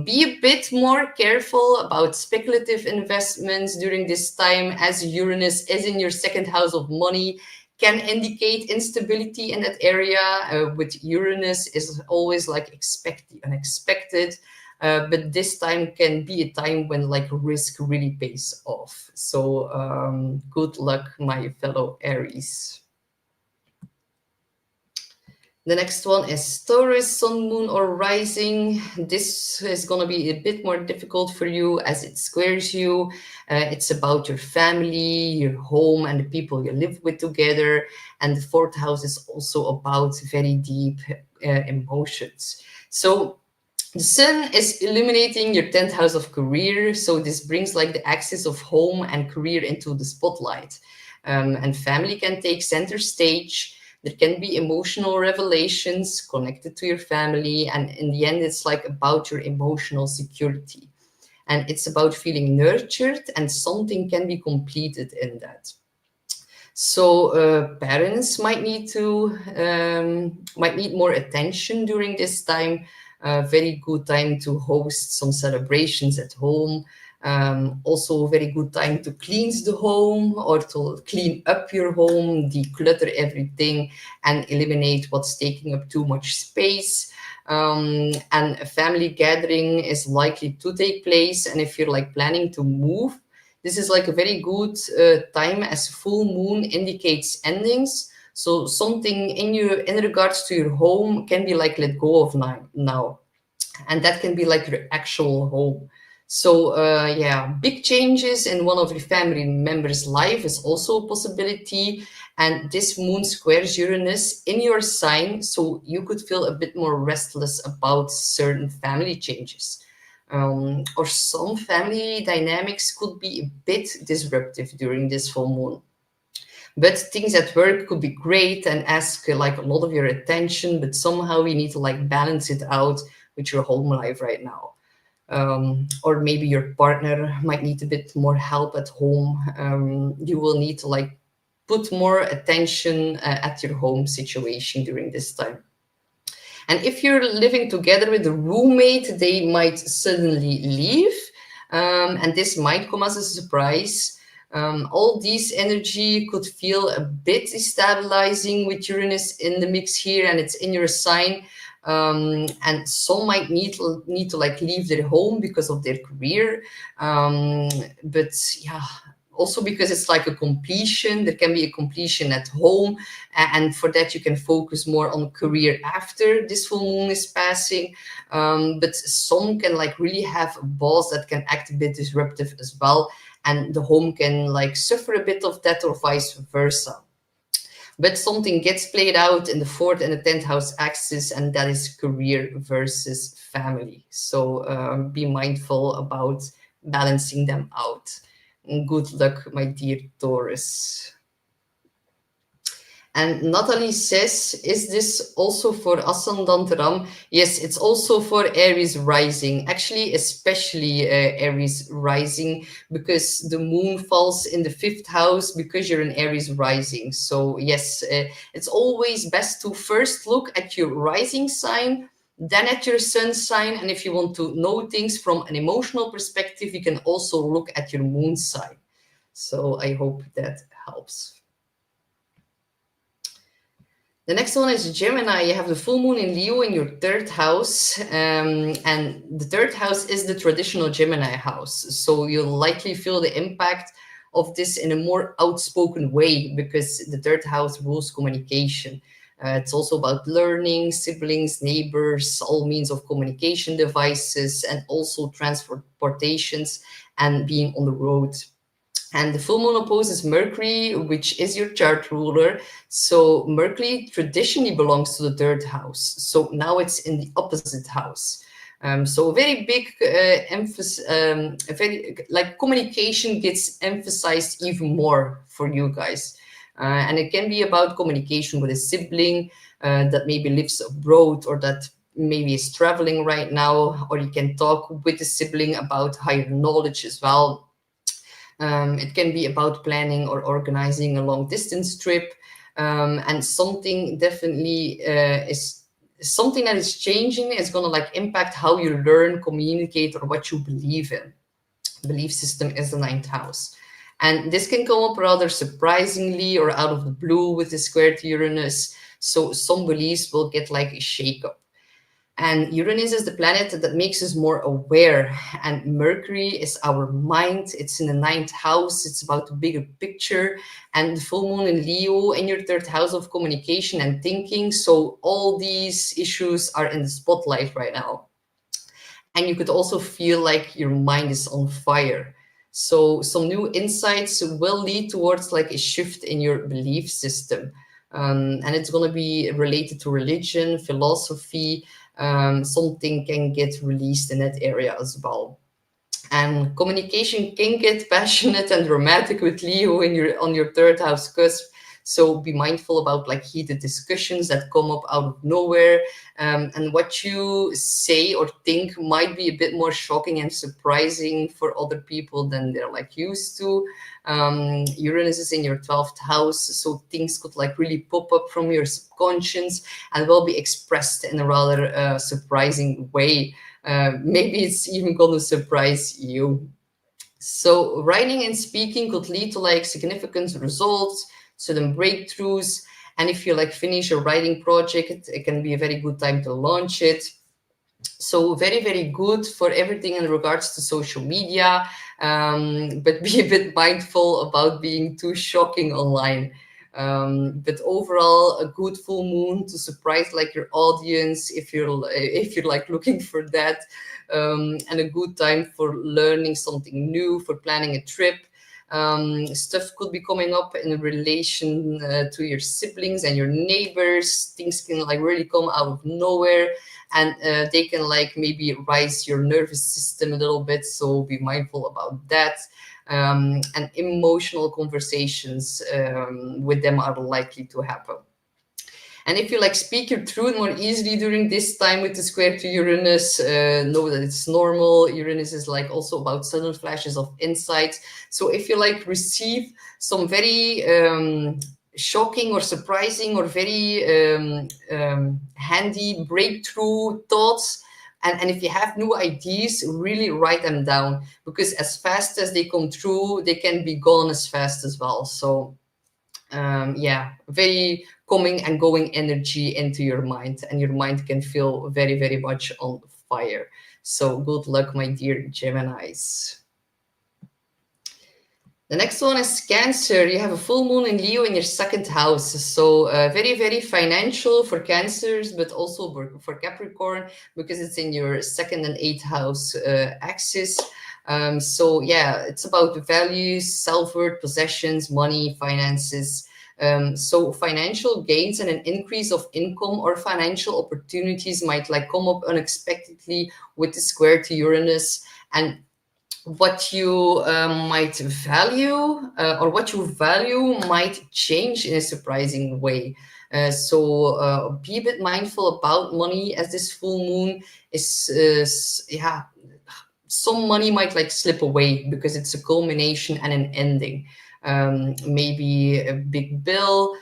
Be a bit more careful about speculative investments during this time, as Uranus is in your second house of money, can indicate instability in that area. With Uranus is always like expect the unexpected, but this time can be a time when like risk really pays off. So good luck, my fellow Aries. The next one is Taurus, Sun, Moon, or Rising. This is going to be a bit more difficult for you as it squares you. It's about your family, your home, and the people you live with together. And the fourth house is also about very deep emotions. So the sun is illuminating your 10th house of career. So this brings like the axis of home and career into the spotlight. And family can take center stage. There can be emotional revelations connected to your family. And in the end, it's like about your emotional security. And it's about feeling nurtured, and something can be completed in that. So parents might need more attention during this time. Very good time to host some celebrations at home. Also very good time to cleanse the home or to clean up your home, declutter everything, and eliminate what's taking up too much space. And a family gathering is likely to take place. And if you're like planning to move, this is like a very good time, as full moon indicates endings. So something in regards to your home can be like let go of now. And that can be like your actual home. So yeah, big changes in one of your family members' life is also a possibility. And this moon squares Uranus in your sign, so you could feel a bit more restless about certain family changes. Or some family dynamics could be a bit disruptive during this full moon. But things at work could be great and ask like a lot of your attention, but somehow you need to like balance it out with your home life right now. Or maybe your partner might need a bit more help at home. You will need to like put more attention at your home situation during this time. And if you're living together with a roommate, they might suddenly leave. And this might come as a surprise. All these energy could feel a bit destabilizing with Uranus in the mix here, and it's in your sign. And some might need to like leave their home because of their career. But yeah, also because it's like a completion. There can be a completion at home, and for that you can focus more on career after this full moon is passing. But some can like really have a boss that can act a bit disruptive as well, and the home can like suffer a bit of that, or vice versa. But something gets played out in the fourth and the 10th house axis, and that is career versus family. So be mindful about balancing them out. Good luck, my dear Taurus. And Natalie says, is this also for Ascendant Ram? Yes, it's also for Aries rising. Actually, especially Aries rising, because the moon falls in the 5th house because you're an Aries rising. So yes, it's always best to first look at your rising sign, then at your sun sign. And if you want to know things from an emotional perspective, you can also look at your moon sign. So I hope that helps. The next one is Gemini. You have the full moon in Leo in your third house. And the third house is the traditional Gemini house. So you'll likely feel the impact of this in a more outspoken way because the third house rules communication. It's also about learning, siblings, neighbors, all means of communication devices, and also transportations and being on the road. And the full moon opposes Mercury, which is your chart ruler. So Mercury traditionally belongs to the third house. So now it's in the opposite house. So a very big emphasis, very like communication gets emphasized even more for you guys. And it can be about communication with a sibling that maybe lives abroad or that maybe is traveling right now, or you can talk with the sibling about higher knowledge as well. It can be about planning or organizing a long distance trip. And something definitely is something that is changing is going to like impact how you learn, communicate, or what you believe in. Belief system is the ninth house. And this can come up rather surprisingly or out of the blue with the square to Uranus. So some beliefs will get like a shake-up. And Uranus is the planet that makes us more aware. And Mercury is our mind. It's in the ninth house. It's about the bigger picture. And the full moon in Leo in your third house of communication and thinking. So all these issues are in the spotlight right now. And you could also feel like your mind is on fire. So some new insights will lead towards like a shift in your belief system. And it's going to be related to religion, philosophy. Something can get released in that area as well. And communication can get passionate and dramatic with Leo in your on your third house cusp. So be mindful about like heated discussions that come up out of nowhere. And what you say or think might be a bit more shocking and surprising for other people than they're like used to. Uranus is in your 12th house, so things could like really pop up from your subconscious and will be expressed in a rather surprising way. Maybe it's even going to surprise you. So writing and speaking could lead to like significant results, sudden breakthroughs. And if you like finish a writing project, it can be a very good time to launch it. So very, very good for everything in regards to social media, but be a bit mindful about being too shocking online. But overall, a good full moon to surprise like your audience if you're like looking for that, and a good time for learning something new, for planning a trip. Stuff could be coming up in relation to your siblings and your neighbors. Things can like really come out of nowhere, and they can like maybe rise your nervous system a little bit. So be mindful about that. And emotional conversations with them are likely to happen. And if you like speak your truth more easily during this time with the square to Uranus, know that it's normal. Uranus is like also about sudden flashes of insight. So if you like receive some very shocking or surprising or very handy breakthrough thoughts, and if you have new ideas, really write them down, because as fast as they come through, they can be gone as fast as well. So yeah, very coming and going energy into your mind, and your mind can feel very, very much on fire. So good luck, my dear Geminis. The next one is Cancer. You have a full moon in Leo in your second house. So very, very financial for Cancers, but also for Capricorn, because it's in your second and eighth house axis. So yeah, it's about values, self-worth, possessions, money, finances. So financial gains and an increase of income or financial opportunities might like come up unexpectedly with the square to Uranus. And what you might value or what you value might change in a surprising way. So be a bit mindful about money, as this full moon is, yeah, some money might like slip away because it's a culmination and an ending. Maybe a big bill,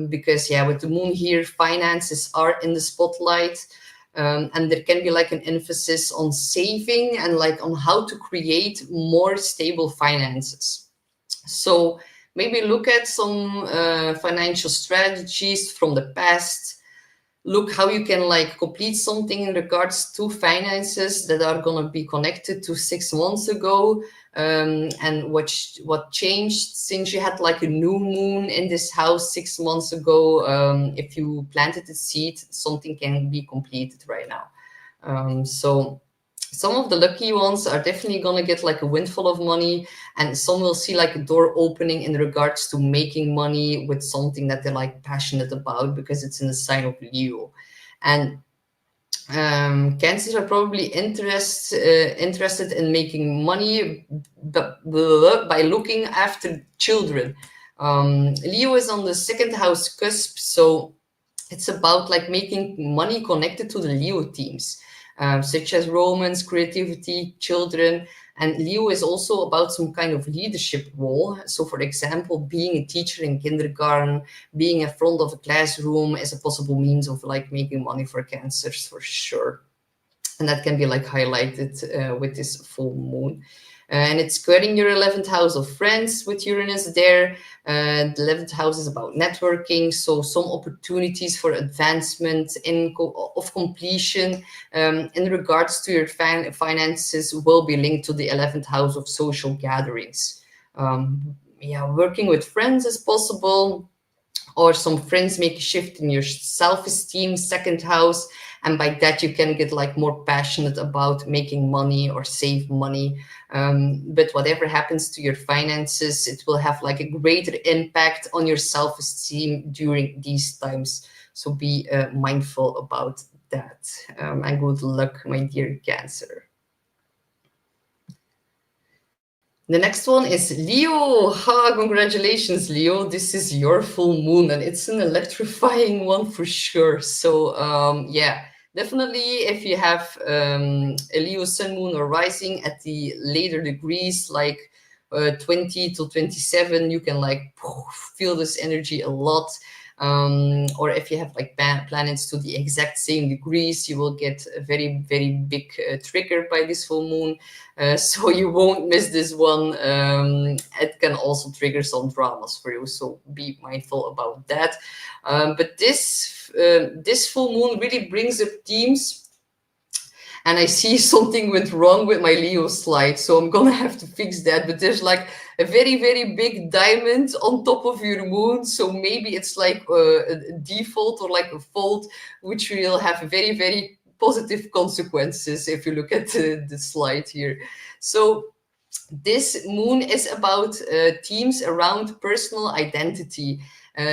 because yeah, with the moon here, finances are in the spotlight. And there can be like an emphasis on saving and like on how to create more stable finances. So maybe look at some financial strategies from the past. Look how you can like complete something in regards to finances that are going to be connected to 6 months ago, and what changed since you had like a new moon in this house 6 months ago. If you planted a seed, something can be completed right now. So some of the lucky ones are definitely going to get like a windfall of money, and some will see like a door opening in regards to making money with something that they're like passionate about, because it's in the sign of Leo. And Cancers are probably interested in making money by looking after children. Leo is on the second house cusp, so it's about like making money connected to the Leo themes, such as romance, creativity, children. And Leo is also about some kind of leadership role. So, for example, being a teacher in kindergarten, being in front of a classroom is a possible means of like making money for Cancers for sure. And that can be like highlighted with this full moon. And it's squaring your 11th house of friends with Uranus there. The 11th house is about networking, so some opportunities for advancement of completion in regards to your finances will be linked to the 11th house of social gatherings. Yeah, working with friends is possible, or some friends make a shift in your self-esteem, second house, and by that you can get like more passionate about making money or save money. But whatever happens to your finances, it will have like a greater impact on your self-esteem during these times. So be mindful about that. And good luck, my dear Cancer. The next one is Leo. Congratulations, Leo. This is your full moon, and it's an electrifying one for sure. So, yeah, definitely if you have a Leo sun, moon, or rising at the later degrees, like 20 to 27, you can like feel this energy a lot. Or if you have like planets to the exact same degrees, you will get a very, very big trigger by this full moon. So you won't miss this one. It can also trigger some dramas for you, so be mindful about that. But this full moon really brings up themes, and I see something went wrong with my Leo slide, so I'm gonna have to fix that. But there's like a very, very big diamond on top of your moon, so maybe it's like a default or like a fault, which will have very, very positive consequences if you look at the slide here. So this moon is about themes around personal identity.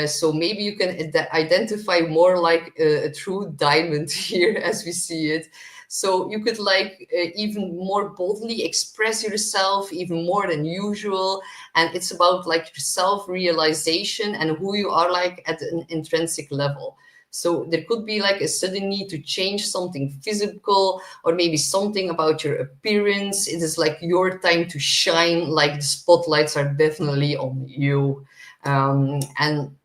So maybe you can identify more like a true diamond here as we see it. So you could like even more boldly express yourself even more than usual. And it's about like your self-realization and who you are like at an intrinsic level. So there could be like a sudden need to change something physical, or maybe something about your appearance. It is like your time to shine, like the spotlights are definitely on you. And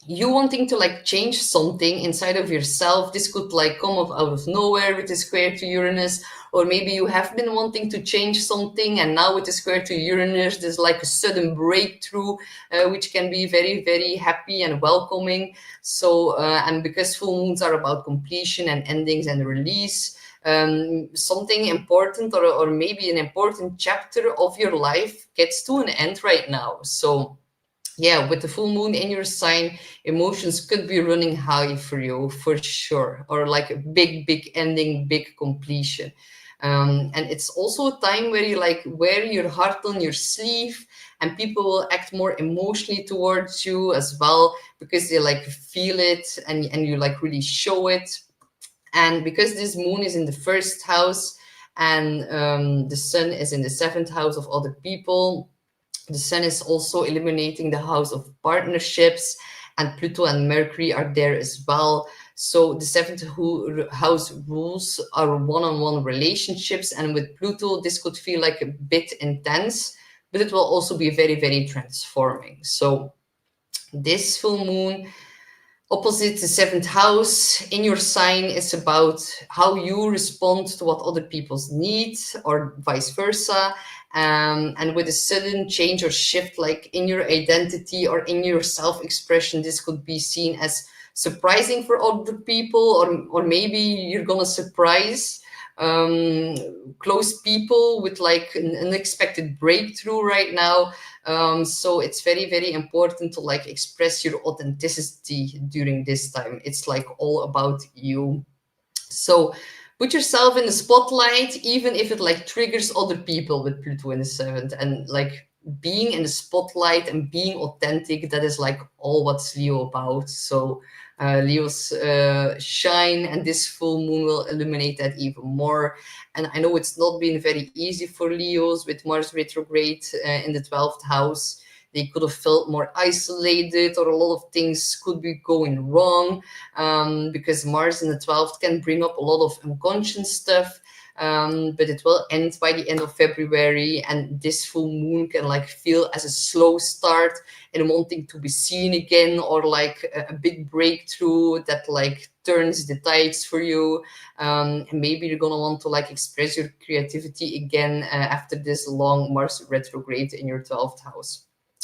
you wanting to like change something inside of yourself, this could like come up out of nowhere with the square to Uranus. Or maybe you have been wanting to change something, and now with the square to Uranus there's like a sudden breakthrough, which can be very, very happy and welcoming. So and because full moons are about completion and endings and release, something important, or maybe an important chapter of your life gets to an end right now. So yeah, with the full moon in your sign, emotions could be running high for you for sure, or like a big, big ending, big completion. And it's also a time where you like wear your heart on your sleeve, and people will act more emotionally towards you as well, because they like feel it, and you like really show it. And because this moon is in the first house, and the sun is in the seventh house of other people, the sun is also illuminating the house of partnerships, and Pluto and Mercury are there as well. So the seventh house rules our one-on-one relationships, and with Pluto, this could feel like a bit intense, but it will also be very, very transforming. So this full moon, Opposite the seventh house in your sign is about how you respond to what other people's need or vice versa. And with a sudden change or shift, like in your identity or in your self-expression, this could be seen as surprising for other people, or maybe you're gonna surprise um, close people with like an unexpected breakthrough right now. So it's very, very important to like express your authenticity during this time. It's like all about you. So put yourself in the spotlight, even if it like triggers other people with Pluto in the seventh. And like being in the spotlight and being authentic, that is like all what's Leo about. So Leo's shine, and this full moon will illuminate that even more. And I know it's not been very easy for Leos with Mars retrograde in the 12th house. They could have felt more isolated, or a lot of things could be going wrong, because Mars in the 12th can bring up a lot of unconscious stuff. But it will end by the end of February, and this full moon can like feel as a slow start and wanting to be seen again, or like a big breakthrough that like turns the tides for you. And maybe you're gonna want to like express your creativity again after this long Mars retrograde in your 12th house.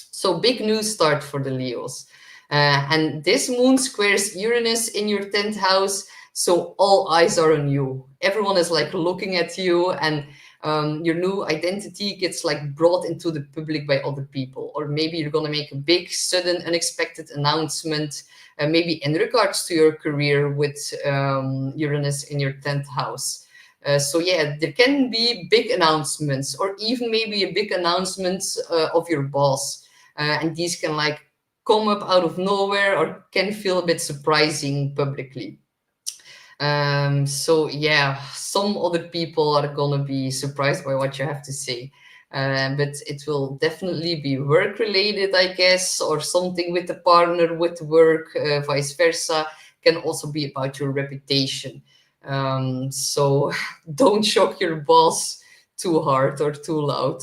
So big new start for the Leos. And this moon squares Uranus in your 10th house. So all eyes are on you. Everyone is like looking at you, and your new identity gets like brought into the public by other people. Or maybe you're going to make a big, sudden, unexpected announcement, maybe in regards to your career with Uranus in your 10th house. So yeah, there can be big announcements, or even maybe a big announcement of your boss. And these can like come up out of nowhere, or can feel a bit surprising publicly. So yeah, some other people are gonna be surprised by what you have to say. But it will definitely be work related, I guess, or something with the partner, with work, vice versa. Can also be about your reputation. So don't shock your boss too hard or too loud.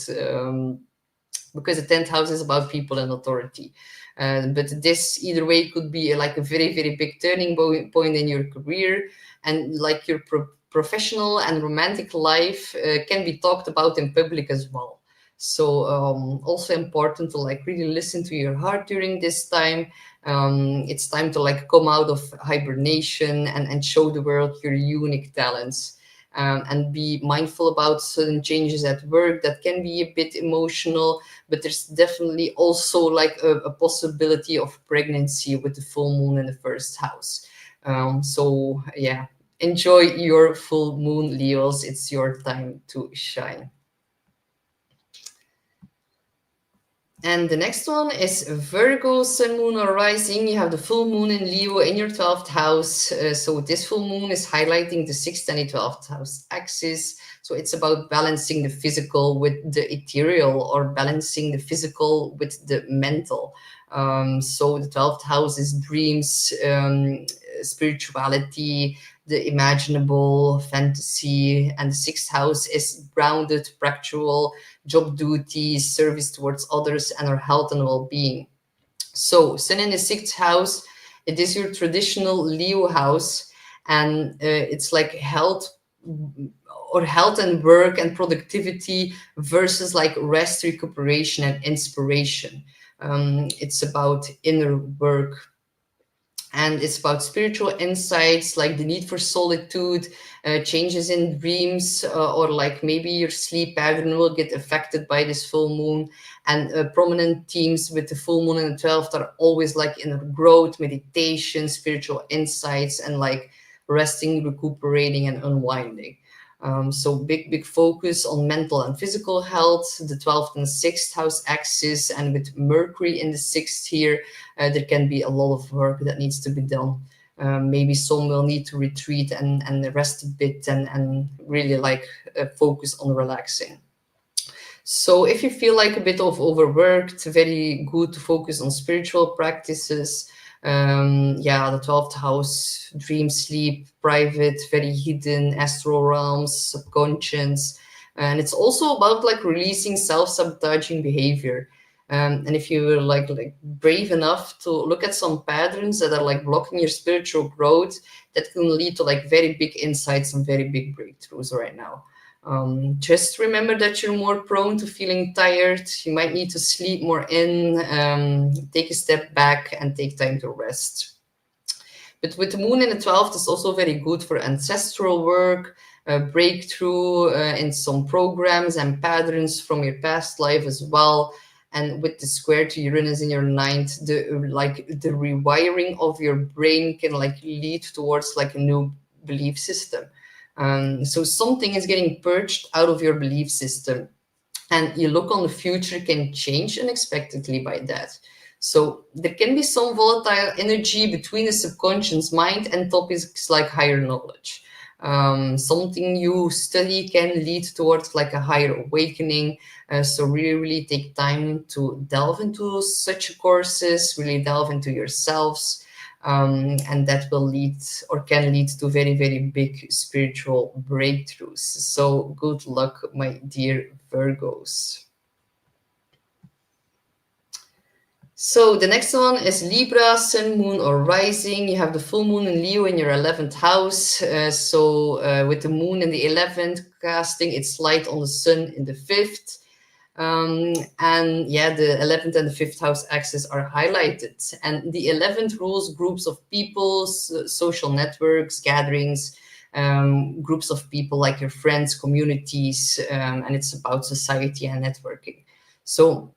Because the 10th house is about people and authority. But this either way could be like a very, very big turning point in your career, and like your professional and romantic life can be talked about in public as well. So also important to like really listen to your heart during this time. It's time to like come out of hibernation and show the world your unique talents. And be mindful about sudden changes at work that can be a bit emotional, but there's definitely also like a possibility of pregnancy with the full moon in the first house. So yeah, enjoy your full moon, Leos. It's your time to shine. And the next one is Virgo, Sun, Moon, or Rising. You have the full moon in Leo in your 12th house. So this full moon is highlighting the 6th and the 12th house axis. So it's about balancing the physical with the ethereal, or balancing the physical with the mental. So the 12th house is dreams, spirituality, the imaginable, fantasy, and the 6th house is grounded, practical, job duties, service towards others, and our health and well-being. So Sun in the 6th house, it is your traditional Leo house, and it's like health, or health and work and productivity, versus like rest, recuperation, and inspiration. It's about inner work, and it's about spiritual insights, like the need for solitude, changes in dreams, or like maybe your sleep pattern will get affected by this full moon. And prominent themes with the full moon and the 12th are always like inner growth, meditation, spiritual insights, and like resting, recuperating, and unwinding. So big focus on mental and physical health, the 12th and 6th house axis, and with Mercury in the 6th here, there can be a lot of work that needs to be done. Maybe some will need to retreat and rest a bit, and really like focus on relaxing. So if you feel like a bit of overworked, very good to focus on spiritual practices. Yeah, the 12th house, dream, sleep, private, very hidden, astral realms, subconscious. And it's also about like releasing self-sabotaging behavior. And if you're like brave enough to look at some patterns that are like blocking your spiritual growth, that can lead to like very big insights and very big breakthroughs right now. Just remember that you're more prone to feeling tired. You might need to sleep more in, take a step back and take time to rest. But with the moon in the 12th, it's also very good for ancestral work, breakthrough in some programs and patterns from your past life as well. And with the square to Uranus in your ninth, the rewiring of your brain can like lead towards like a new belief system. So something is getting purged out of your belief system, and your look on the future can change unexpectedly by that. So there can be some volatile energy between the subconscious mind and topics like higher knowledge. Something you study can lead towards like a higher awakening. So really take time to delve into such courses, really delve into yourselves. And that will lead or can lead to very, very big spiritual breakthroughs. So good luck, my dear Virgos. So the next one is Libra, Sun, Moon, or Rising. You have the full moon in Leo in your 11th house. With the moon in the 11th, casting its light on the sun in the 5th. And yeah, the 11th and the 5th house axis are highlighted. And the 11th rules groups of people, social networks, gatherings, groups of people like your friends, communities, and it's about society and networking. So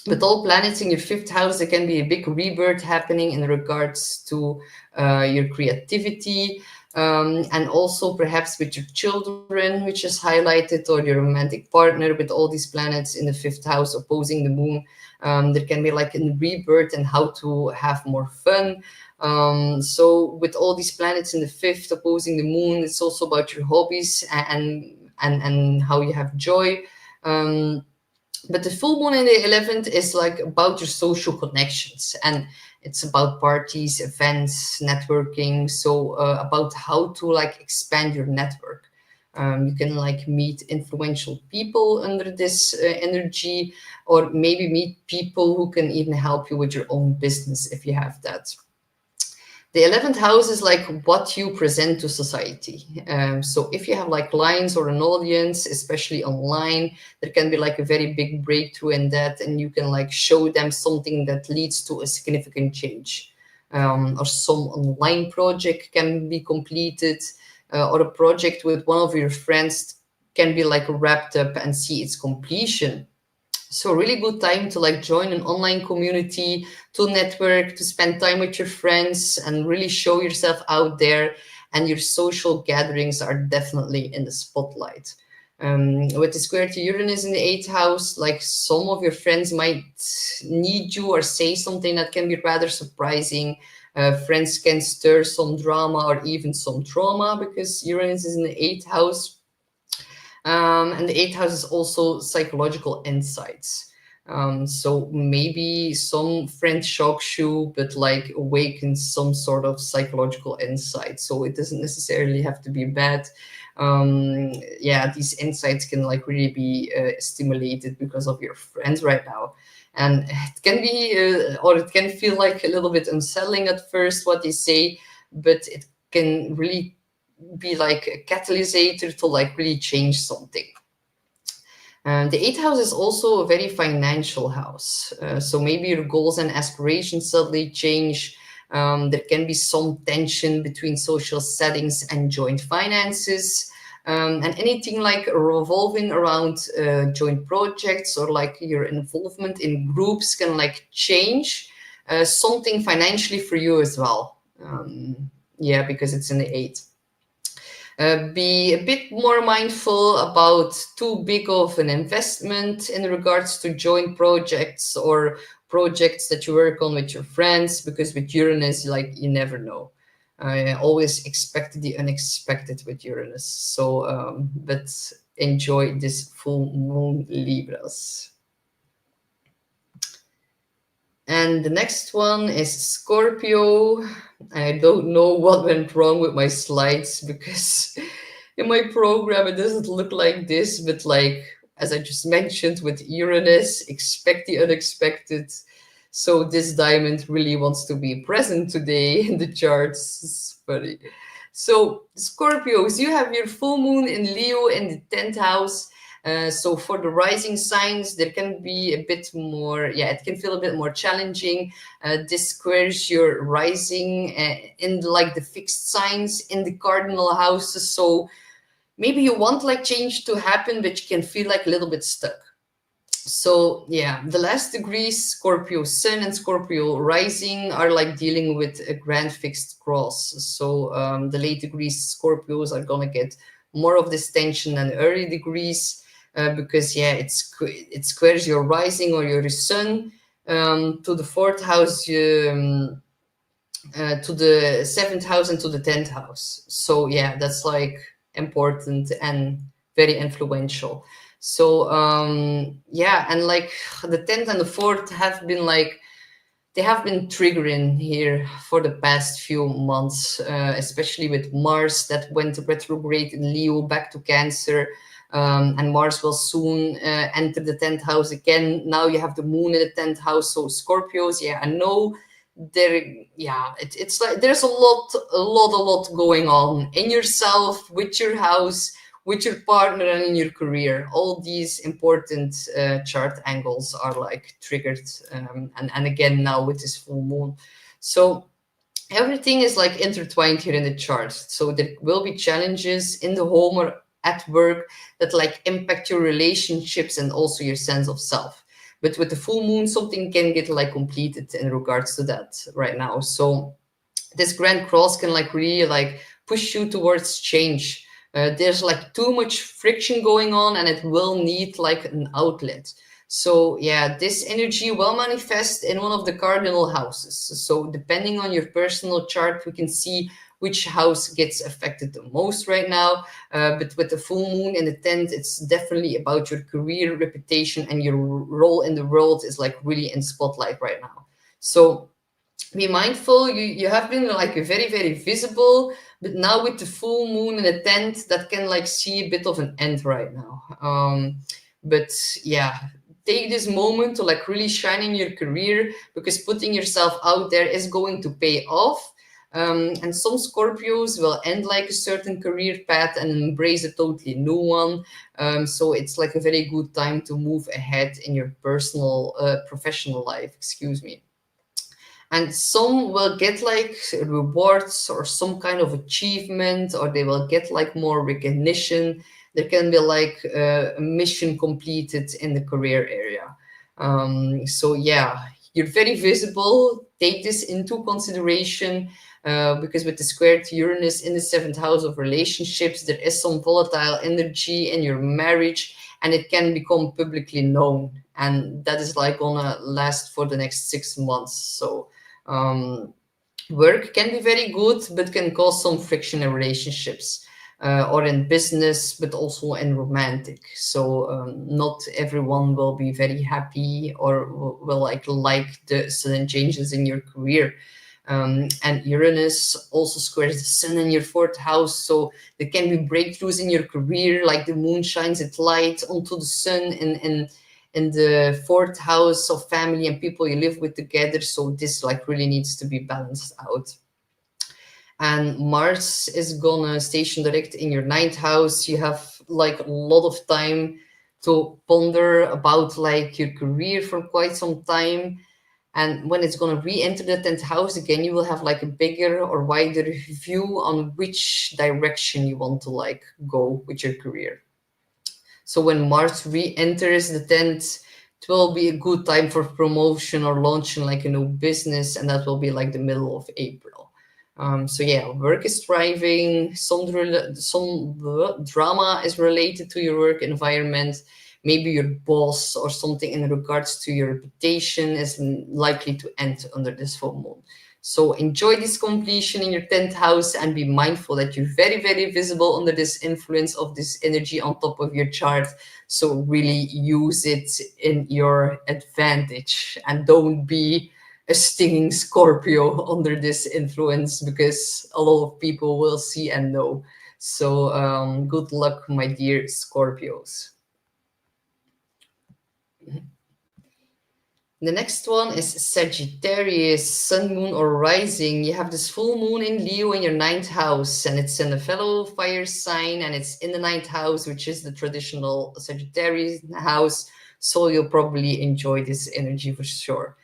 with all planets in your 5th house, there can be a big rebirth happening in regards to your creativity, and also perhaps with your children, which is highlighted, or your romantic partner. With all these planets in the 5th house opposing the moon, there can be like a rebirth and how to have more fun. So with all these planets in the 5th opposing the moon, it's also about your hobbies and how you have joy. But the full moon in the 11th is like about your social connections, and it's about parties, events, networking. So about how to like expand your network. You can like meet influential people under this energy, or maybe meet people who can even help you with your own business if you have that. The 11th house is like what you present to society. So if you have like clients or an audience, especially online, there can be like a very big breakthrough in that, and you can like show them something that leads to a significant change. Or some online project can be completed, or a project with one of your friends can be like wrapped up and see its completion. So really good time to like join an online community, to network, to spend time with your friends and really show yourself out there. And your social gatherings are definitely in the spotlight. With the square to Uranus in the 8th house, like some of your friends might need you or say something that can be rather surprising. Friends can stir some drama or even some trauma because Uranus is in the 8th house. And the 8th house is also psychological insights. So maybe some friend shocks you, but like awakens some sort of psychological insight. So it doesn't necessarily have to be bad. Yeah, these insights can like really be stimulated because of your friends right now. And it can be, or it can feel like a little bit unsettling at first what they say, but it can really be like a catalyst to like really change something. The 8th house is also a very financial house. So maybe your goals and aspirations suddenly change. There can be some tension between social settings and joint finances. And anything like revolving around joint projects or like your involvement in groups can like change something financially for you as well. Yeah, because it's in the 8th. Be a bit more mindful about too big of an investment in regards to joint projects or projects that you work on with your friends, because with Uranus, like you never know. I always expect the unexpected with Uranus. So, but enjoy this full moon, Libras. And the next one is Scorpio. I don't know what went wrong with my slides because in my program it doesn't look like this, but like as I just mentioned with Uranus, expect the unexpected. So this diamond really wants to be present today in the charts. It's funny. So Scorpios, you have your full moon in Leo in the 10th house. So for the rising signs, there can be a bit more, yeah, it can feel a bit more challenging. This squares your rising in like the fixed signs in the cardinal houses. So maybe you want like change to happen, but you can feel like a little bit stuck. So yeah, the last degrees, Scorpio Sun and Scorpio Rising, are like dealing with a grand fixed cross. So the late degrees Scorpios are gonna get more of this tension than early degrees, because yeah, it squares your rising or your sun to the fourth house, to the seventh house, and to the 10th house. So yeah, that's like important and very influential. So yeah, and like the 10th and the fourth have been like, they have been triggering here for the past few months, especially with Mars that went retrograde in Leo back to Cancer. And Mars will soon enter the 10th house again. Now you have the moon in the 10th house. So Scorpios, yeah, I know there, yeah, it's like there's a lot going on in yourself, with your house, with your partner, and in your career. All these important chart angles are like triggered, and again now with this full moon. So everything is like intertwined here in the chart. So there will be challenges in the home or at work that like impact your relationships and also your sense of self. But with the full moon, something can get like completed in regards to that right now. So this grand cross can like really like push you towards change. There's like too much friction going on, and it will need like an outlet. So yeah, this energy will manifest in one of the cardinal houses. So depending on your personal chart, we can see which house gets affected the most right now. But with the full moon in the 10th, it's definitely about your career, reputation, and your role in the world is like really in spotlight right now. So be mindful. You have been like very visible, but now with the full moon in the 10th, that can like see a bit of an end right now. But yeah, take this moment to like really shine in your career, because putting yourself out there is going to pay off. And some Scorpios will end like a certain career path and embrace a totally new one. So it's like a very good time to move ahead in your personal professional life, excuse me. And some will get like rewards or some kind of achievement, or they will get like more recognition. There can be like a mission completed in the career area. So yeah, you're very visible. Take this into consideration, because with the squared Uranus in the 7th house of relationships, there is some volatile energy in your marriage, and it can become publicly known, and that is like gonna last for the next 6 months. So work can be very good, but can cause some friction in relationships, or in business, but also in romantic. So not everyone will be very happy or will like the sudden changes in your career. And Uranus also squares the sun in your 4th house, so there can be breakthroughs in your career, like the moon shines its light onto the sun in the 4th house of family and people you live with together. So this like really needs to be balanced out. And Mars is gonna station direct in your 9th house. You have like a lot of time to ponder about like your career for quite some time. And when it's going to re-enter the 10th house again, you will have like a bigger or wider view on which direction you want to like go with your career. So when Mars re-enters the 10th, it will be a good time for promotion or launching like a new business, and that will be like the middle of April. So yeah, work is thriving. Some drama is related to your work environment. Maybe your boss or something in regards to your reputation is likely to end under this full moon. So enjoy this completion in your 10th house, and be mindful that you're very visible under this influence of this energy on top of your chart. So really use it in your advantage, and don't be a stinging Scorpio under this influence, because a lot of people will see and know. So good luck, my dear Scorpios. The next one is Sagittarius, sun, moon, or rising. You have this full moon in Leo in your ninth house, and it's in a fellow fire sign, and it's in the ninth house, which is the traditional Sagittarius house. So you'll probably enjoy this energy for sure.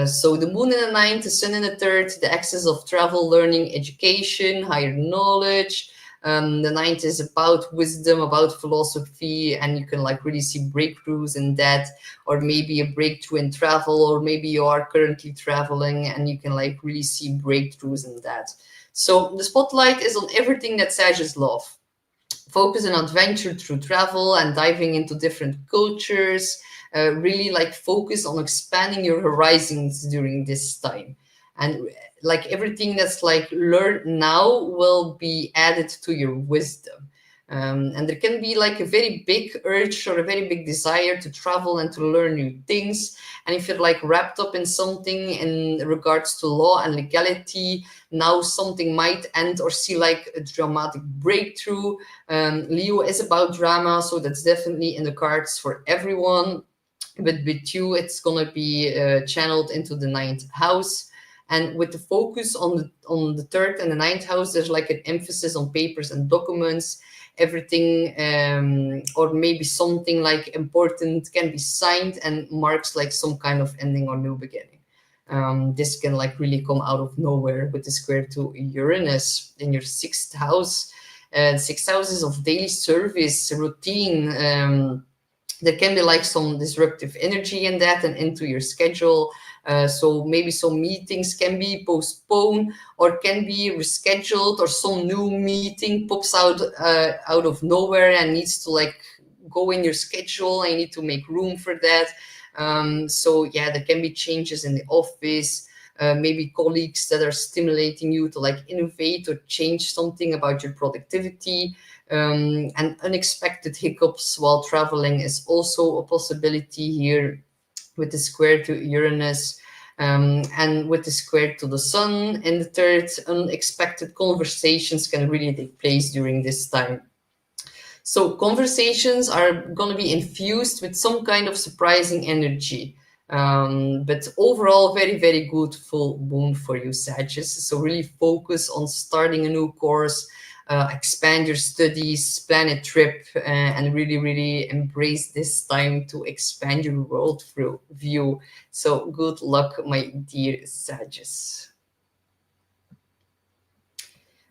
So the moon in the ninth, the sun in the third, the axis of travel, learning, education, higher knowledge. The ninth is about wisdom, about philosophy, and you can like really see breakthroughs in that, or maybe a breakthrough in travel, or maybe you are currently traveling and you can like really see breakthroughs in that. So the spotlight is on everything that Sagittarius love. Focus on adventure through travel and diving into different cultures. Really like focus on expanding your horizons during this time. And like everything that's like learned now will be added to your wisdom. And there can be like a very big urge or a very big desire to travel and to learn new things. And if you're like wrapped up in something in regards to law and legality, now something might end or see like a dramatic breakthrough. Leo is about drama, so that's definitely in the cards for everyone. But with you, it's gonna be channeled into the ninth house. And with the focus on the third and the ninth house, there's like an emphasis on papers and documents. Everything, or maybe something like important can be signed and marks like some kind of ending or new beginning. This can like really come out of nowhere with the square to Uranus in your sixth house. Sixth house is of daily service, routine. There can be like some disruptive energy in that and into your schedule. So maybe some meetings can be postponed or can be rescheduled, or some new meeting pops out of nowhere and needs to like go in your schedule. I need to make room for that. So yeah, there can be changes in the office. Maybe colleagues that are stimulating you to like innovate or change something about your productivity. And unexpected hiccups while traveling is also a possibility here with the square to Uranus. And with the square to the sun in the third, unexpected conversations can really take place during this time. So conversations are going to be infused with some kind of surprising energy. But overall, very, very good full moon for you, Sagittarius. So really focus on starting a new course, expand your studies, plan a trip, and really, really embrace this time to expand your world view. So good luck, my dear Sagittarius.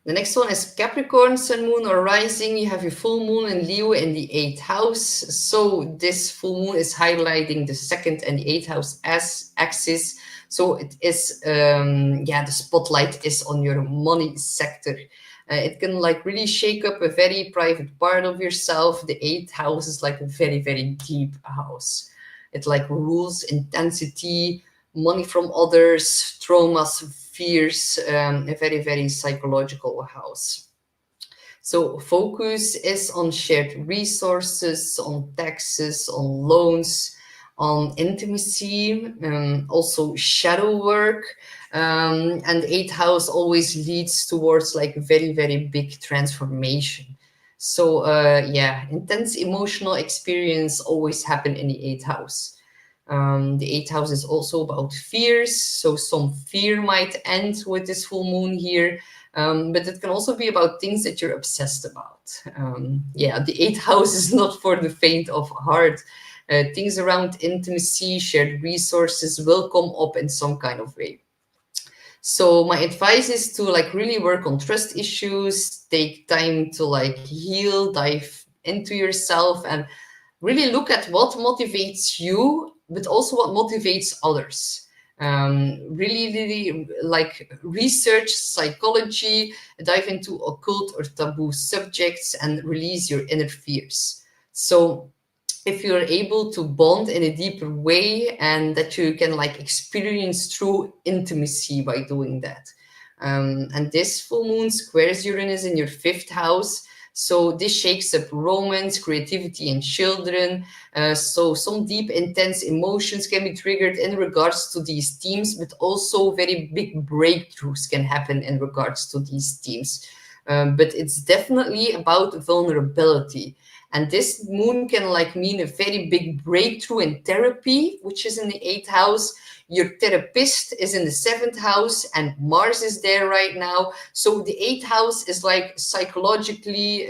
The next one is Capricorn, sun, moon, or rising. You have your full moon in Leo in the eighth house. So this full moon is highlighting the second and the eighth house as axis. So it is, the spotlight is on your money sector. It can like really shake up a very private part of yourself. The eighth house is like a very, very deep house. It like rules intensity, money from others, traumas, fears, a very, very psychological house. So focus is on shared resources, on taxes, on loans, on intimacy, also shadow work. And eighth house always leads towards like very, very big transformation. So intense emotional experience always happen in the eighth house. The eighth house is also about fears, so some fear might end with this full moon here, but it can also be about things that you're obsessed about. The eighth house is not for the faint of heart. Things around intimacy, shared resources will come up in some kind of way. So my advice is to like really work on trust issues, take time to like heal, dive into yourself, and really look at what motivates you, but also what motivates others. Really like research psychology, dive into occult or taboo subjects, and release your inner fears. So if you're able to bond in a deeper way, and that you can like experience true intimacy by doing that. And this full moon squares Uranus in your fifth house. So this shakes up romance, creativity, and children. So some deep, intense emotions can be triggered in regards to these themes, but also very big breakthroughs can happen in regards to these themes. But it's definitely about vulnerability. And this moon can like mean a very big breakthrough in therapy, which is in the 8th house. Your therapist is in the 7th house, and Mars is there right now. So the 8th house is like psychologically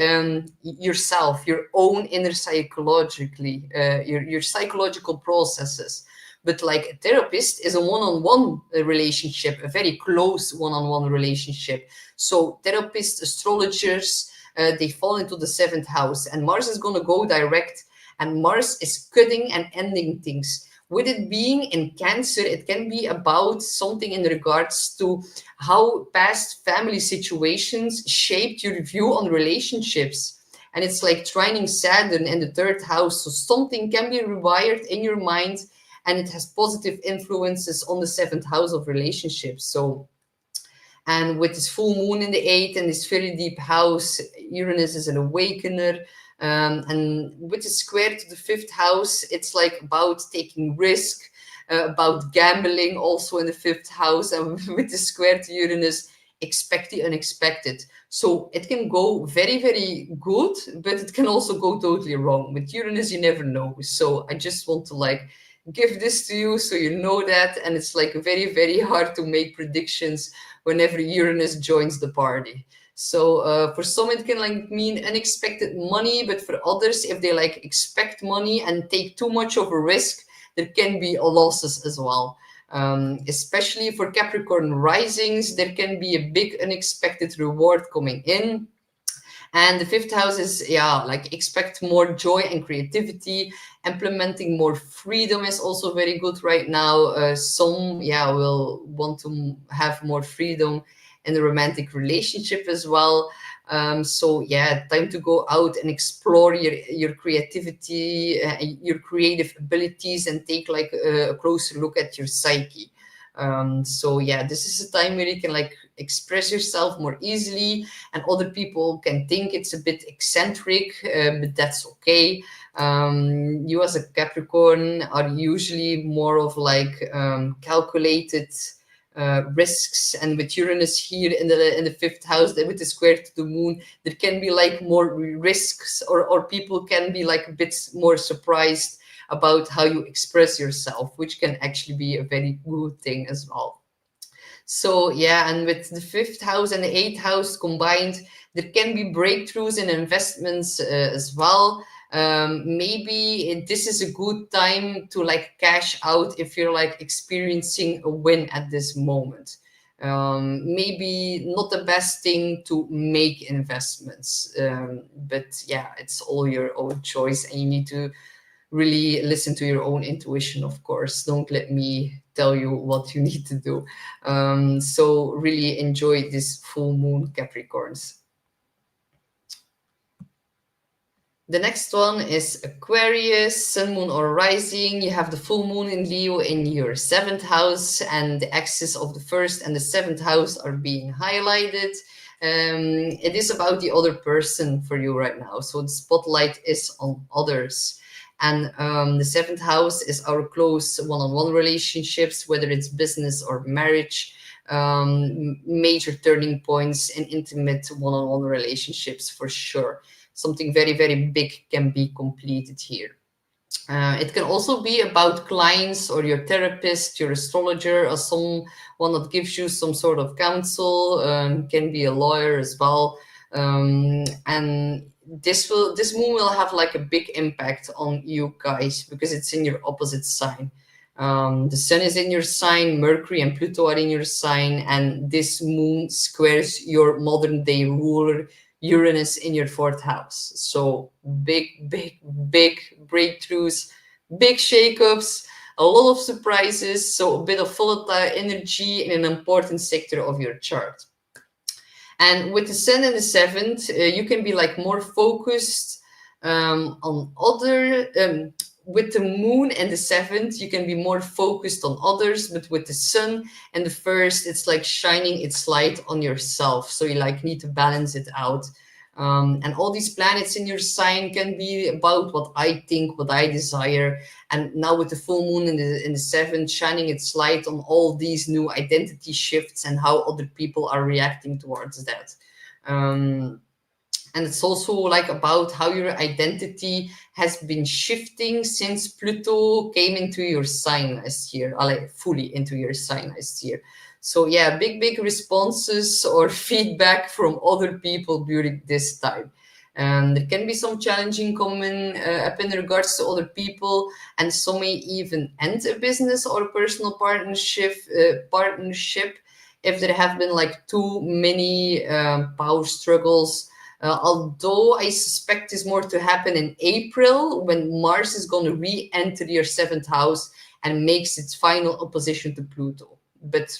yourself, your own inner psychologically, your psychological processes. But like a therapist is a one-on-one relationship, a very close one-on-one relationship. So therapists, astrologers, they fall into the 7th house, and Mars is going to go direct, and Mars is cutting and ending things. With it being in Cancer, it can be about something in regards to how past family situations shaped your view on relationships. And it's like trining Saturn in the 3rd house. So something can be rewired in your mind, and it has positive influences on the 7th house of relationships. So, and with this full moon in the 8th and this very deep house, Uranus is an awakener. And with the square to the 5th house, it's like about taking risk, about gambling also in the 5th house. And with the square to Uranus, expect the unexpected. So it can go very, very good, but it can also go totally wrong. With Uranus, you never know. So I just want to like give this to you so you know that. And it's like very, very hard to make predictions whenever Uranus joins the party. So for some it can like mean unexpected money, but for others, if they like expect money and take too much of a risk, there can be losses as well. Especially for Capricorn risings, there can be a big unexpected reward coming in. And the 5th house is, yeah, like expect more joy and creativity. Implementing more freedom is also very good right now. Some, yeah, will want to have more freedom in the romantic relationship as well. So yeah, time to go out and explore your creativity, your creative abilities, and take like a closer look at your psyche. So yeah, this is a time where you can like express yourself more easily, and other people can think it's a bit eccentric, but that's okay. You as a Capricorn are usually more of like calculated risks, and with Uranus here in the 5th house, with the square to the moon, there can be like more risks, or people can be like a bit more surprised about how you express yourself, which can actually be a very good thing as well. So yeah, and with the 5th house and the 8th house combined, there can be breakthroughs in investments as well. Maybe this is a good time to like cash out if you're like experiencing a win at this moment. Maybe not the best thing to make investments, but yeah, it's all your own choice, and you need to really listen to your own intuition, of course. Don't let me tell you what you need to do. So really enjoy this full moon, Capricorns. The next one is Aquarius, sun, moon, or rising. You have the full moon in Leo in your 7th house, and the axis of the 1st and the 7th house are being highlighted. It is about the other person for you right now. So the spotlight is on others. And the 7th house is our close one-on-one relationships, whether it's business or marriage, major turning points in intimate one-on-one relationships for sure. Something very, very big can be completed here. It can also be about clients or your therapist, your astrologer, or someone that gives you some sort of counsel. Can be a lawyer as well. And this moon will have like a big impact on you guys because it's in your opposite sign. The sun is in your sign, Mercury and Pluto are in your sign, and this moon squares your modern day ruler, Uranus, in your 4th house. So big, big, big breakthroughs, big shakeups, a lot of surprises. So a bit of volatile energy in an important sector of your chart. And with the sun in the 7th, you can be like more focused on other. With the moon and the 7th, you can be more focused on others, but with the sun and the 1st, it's like shining its light on yourself. So you like need to balance it out. And all these planets in your sign can be about what I think, what I desire. And now with the full moon in the 7th, shining its light on all these new identity shifts and how other people are reacting towards that. And it's also like about how your identity has been shifting since Pluto came into your sign last year, like fully into your sign last year. So yeah, big responses or feedback from other people during this time. There can be some challenging coming up in regards to other people, and some may even end a business or a personal partnership if there have been like too many power struggles. Although I suspect is more to happen in April when Mars is going to re-enter your seventh house and makes its final opposition to Pluto. But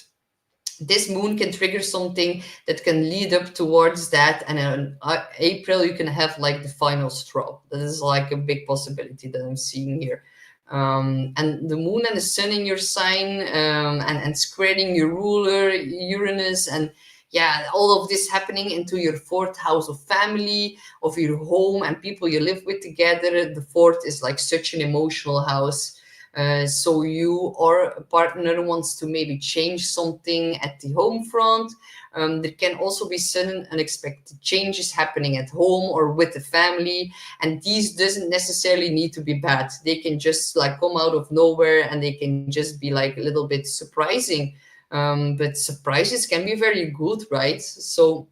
this moon can trigger something that can lead up towards that, and in April you can have like the final straw. That is like a big possibility that I'm seeing here. And the moon and the sun in your sign, and squaring your ruler Uranus, and yeah, all of this happening into your fourth house of family, of your home and people you live with together. The fourth is like such an emotional house. So you or a partner wants to maybe change something at the home front. There can also be sudden unexpected changes happening at home or with the family, and these doesn't necessarily need to be bad. They can just like come out of nowhere, and they can just be like a little bit surprising. But surprises can be very good, right? So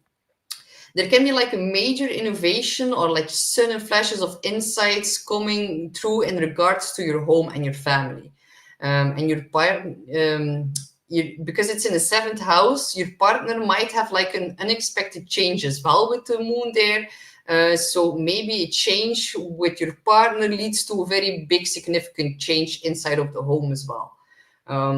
there can be like a major innovation or like sudden flashes of insights coming through in regards to your home and your family. And your partner, because it's in the seventh house, your partner might have like an unexpected change as well with the moon there. So maybe a change with your partner leads to a very big significant change inside of the home as well.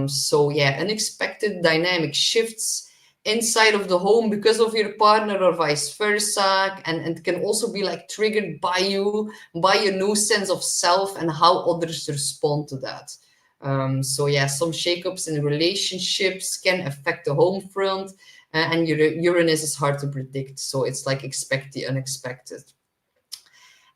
So yeah, unexpected dynamic shifts inside of the home because of your partner or vice versa, and can also be like triggered by you, by your new sense of self and how others respond to that. So yeah, some shakeups in relationships can affect the home front, and your Uranus is hard to predict, so it's like expect the unexpected.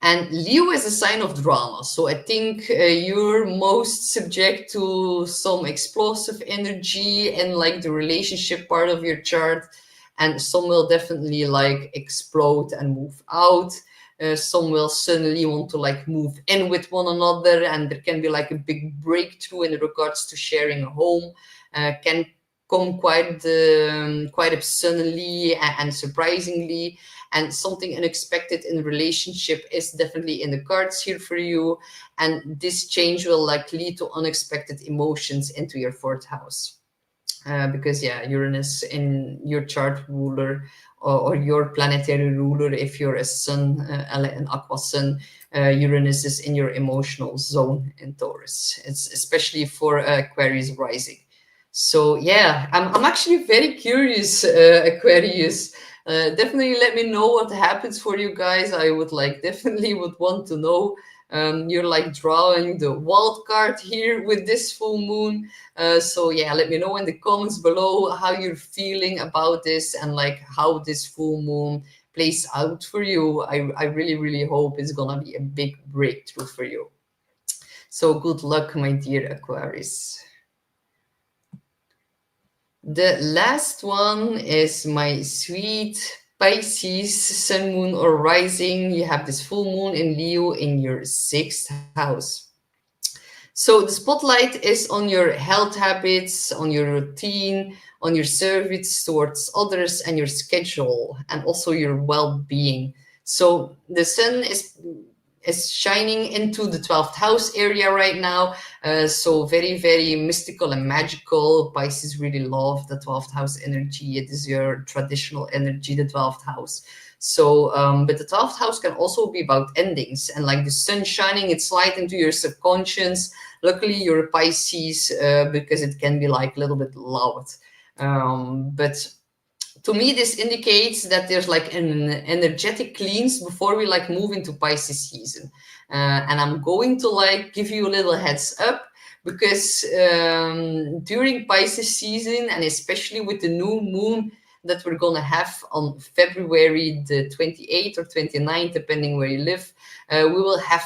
And Leo is a sign of drama. So I think you're most subject to some explosive energy in like the relationship part of your chart. And some will definitely like explode and move out. Some will suddenly want to like move in with one another. And there can be like a big breakthrough in regards to sharing a home. Can come quite up suddenly and surprisingly, and something unexpected in relationship is definitely in the cards here for you, and this change will like lead to unexpected emotions into your fourth house, because yeah, Uranus in your chart ruler, or your planetary ruler, if you're a sun, an aqua sun, Uranus is in your emotional zone in Taurus. It's especially for Aquarius rising. So yeah, I'm actually very curious, Aquarius. Definitely let me know what happens for you guys. I would like definitely would want to know. You're like drawing the wild card here with this full moon. So yeah, let me know in the comments below how you're feeling about this, and like how this full moon plays out for you. I really hope it's gonna be a big breakthrough for you. So good luck, my dear Aquarius. The last one is my sweet Pisces, sun, moon, or rising. You have this full moon in Leo in your sixth house. So the spotlight is on your health habits, on your routine, on your service towards others, and your schedule, and also your well-being. So the sun is shining into the 12th house area right now. So very mystical and magical. Pisces really love the 12th house energy. It is your traditional energy, the 12th house. So, but the 12th house can also be about endings, and like the sun shining its light into your subconscious. Luckily, you're a Pisces, because it can be like a little bit loud. But to me, this indicates that there's like an energetic cleanse before we like move into Pisces season. And I'm going to like give you a little heads up, because during Pisces season, and especially with the new moon that we're going to have on February the 28th or 29th, depending where you live, we will have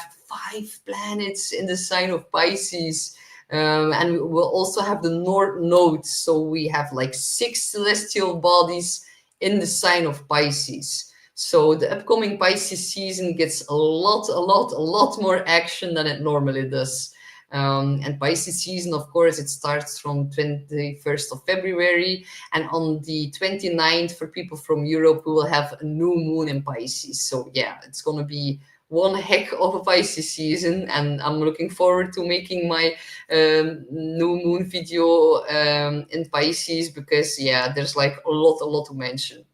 5 planets in the sign of Pisces. And we'll also have the North Node. So we have like 6 celestial bodies in the sign of Pisces. So the upcoming Pisces season gets a lot more action than it normally does. And Pisces season, of course, it starts from 21st of February. And on the 29th, for people from Europe, we will have a new moon in Pisces. So yeah, it's going to be one heck of a Pisces season. And I'm looking forward to making my new moon video in Pisces, because yeah, there's like a lot to mention.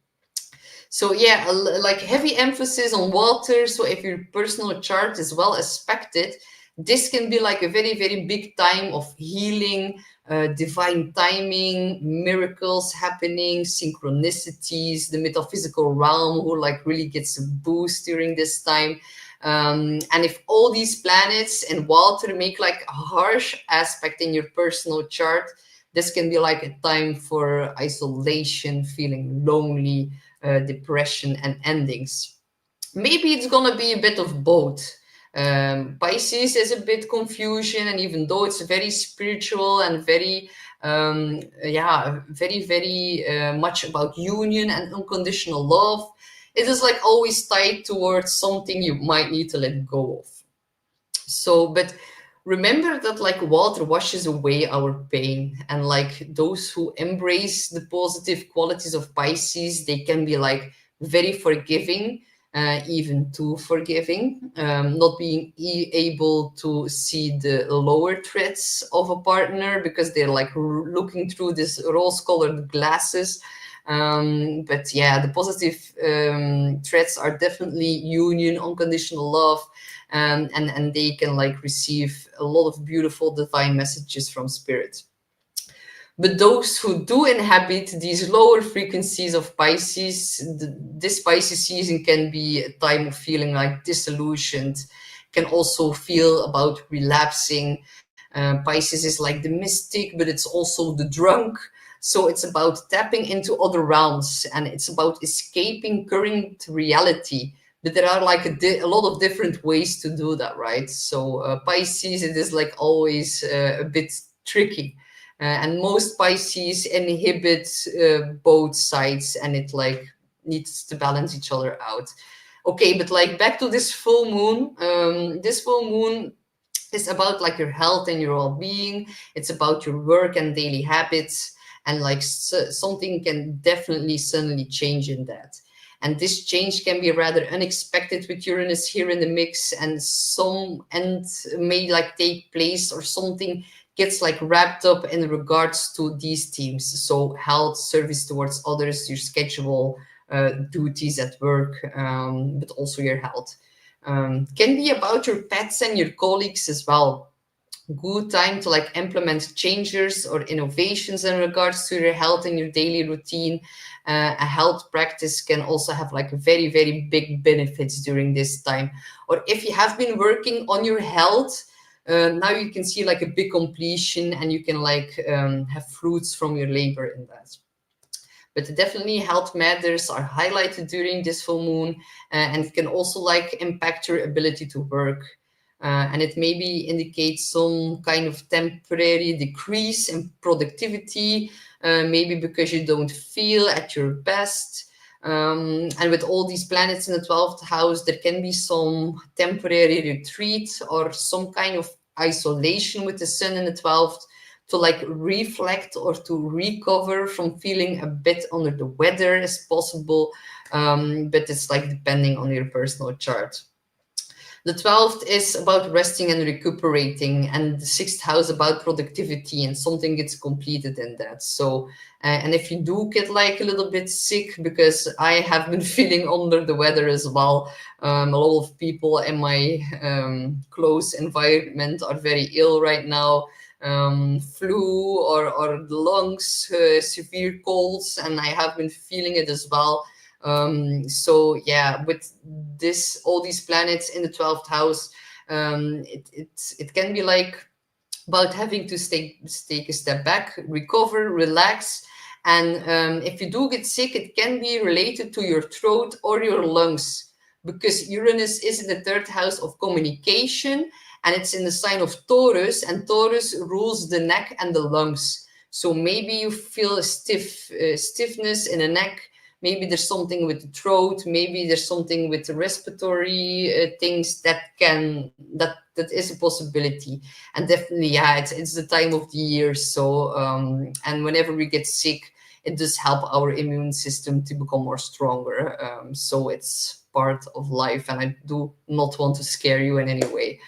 So yeah, like heavy emphasis on water. So if your personal chart is well aspected, this can be like a very big time of healing, divine timing, miracles happening, synchronicities, the metaphysical realm who like really gets a boost during this time. And if all these planets and water make like a harsh aspect in your personal chart, this can be like a time for isolation, feeling lonely, depression, and endings. Maybe it's gonna be a bit of both. Pisces is a bit confusion, and even though it's very spiritual and very, very much about union and unconditional love, it is like always tied towards something you might need to let go of. So, but remember that like water washes away our pain, and like those who embrace the positive qualities of Pisces, they can be like very forgiving, even too forgiving, not being able to see the lower threats of a partner because they're like looking through this rose-colored glasses. But yeah, the positive threats are definitely union, unconditional love, and they can like receive a lot of beautiful divine messages from spirit. But those who do inhabit these lower frequencies of Pisces, this Pisces season can be a time of feeling like disillusioned, can also feel about relapsing. Pisces is like the mystic, but it's also the drunk. So it's about tapping into other realms, and it's about escaping current reality. But there are like a lot of different ways to do that, right? So Pisces, it is like always a bit tricky. And most Pisces inhibit both sides, and it like needs to balance each other out. Okay, but like back to this full moon. This full moon is about like your health and your well-being. It's about your work and daily habits, and like something can definitely suddenly change in that. And this change can be rather unexpected with Uranus here in the mix, and some end may like take place, or something gets like wrapped up in regards to these themes. So health, service towards others, your schedule, duties at work, but also your health. Can be about your pets and your colleagues as well. Good time to like implement changes or innovations in regards to your health and your daily routine. A health practice can also have like very big benefits during this time. Or if you have been working on your health, now you can see like a big completion, and you can like have fruits from your labor in that. But definitely health matters are highlighted during this full moon, and it can also like impact your ability to work. And it maybe indicates some kind of temporary decrease in productivity, maybe because you don't feel at your best. And with all these planets in the 12th house, there can be some temporary retreat or some kind of isolation with the sun in the 12th, to like reflect or to recover from feeling a bit under the weather as possible. But it's like depending on your personal chart. The 12th is about resting and recuperating, and the 6th house about productivity, and something gets completed in that. So, and if you do get like a little bit sick, because I have been feeling under the weather as well, a lot of people in my close environment are very ill right now. Flu or the lungs, severe colds, and I have been feeling it as well. So yeah, with this, all these planets in the 12th house, it can be like about having to take a step back, recover, relax. And if you do get sick, it can be related to your throat or your lungs, because Uranus is in the 3rd house of communication, and it's in the sign of Taurus, and Taurus rules the neck and the lungs. So maybe you feel a stiffness in the neck, maybe there's something with the throat, maybe there's something with the respiratory things that is a possibility. And definitely, yeah, it's the time of the year. So and whenever we get sick, it does help our immune system to become more stronger. So it's part of life, and I do not want to scare you in any way.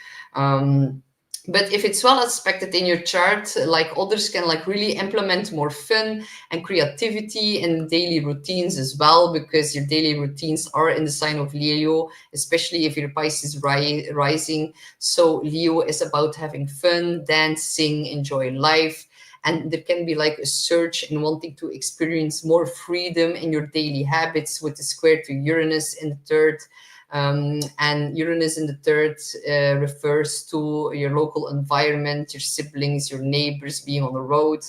But if it's well aspected in your chart, like others can like really implement more fun and creativity in daily routines as well, because your daily routines are in the sign of Leo, especially if your Pisces rising. So Leo is about having fun, dancing, enjoy life. And there can be like a surge in wanting to experience more freedom in your daily habits with the square to Uranus in the third. And Uranus in the third refers to your local environment, your siblings, your neighbors being on the road.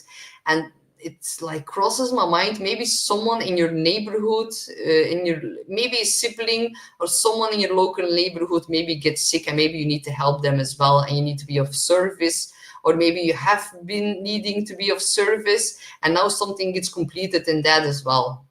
And it's like crosses my mind, maybe someone in your neighborhood, maybe a sibling or someone in your local neighborhood maybe gets sick, and maybe you need to help them as well, and you need to be of service. Or maybe you have been needing to be of service, and now something gets completed in that as well.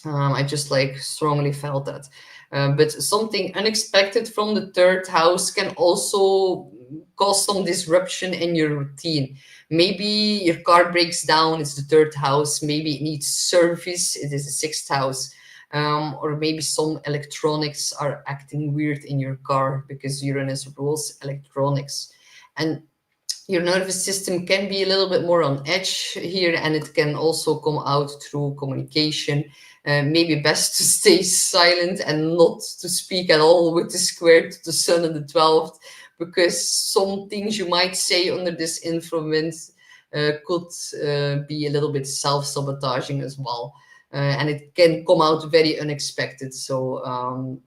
I just like strongly felt that. But something unexpected from the third house can also cause some disruption in your routine. Maybe your car breaks down, it's the third house. Maybe it needs service, it is the sixth house. Or maybe some electronics are acting weird in your car because Uranus rules electronics. And your nervous system can be a little bit more on edge here, and it can also come out through communication. Maybe best to stay silent and not to speak at all with the square to the sun and the 12th, because some things you might say under this influence could be a little bit self-sabotaging as well. And it can come out very unexpected. So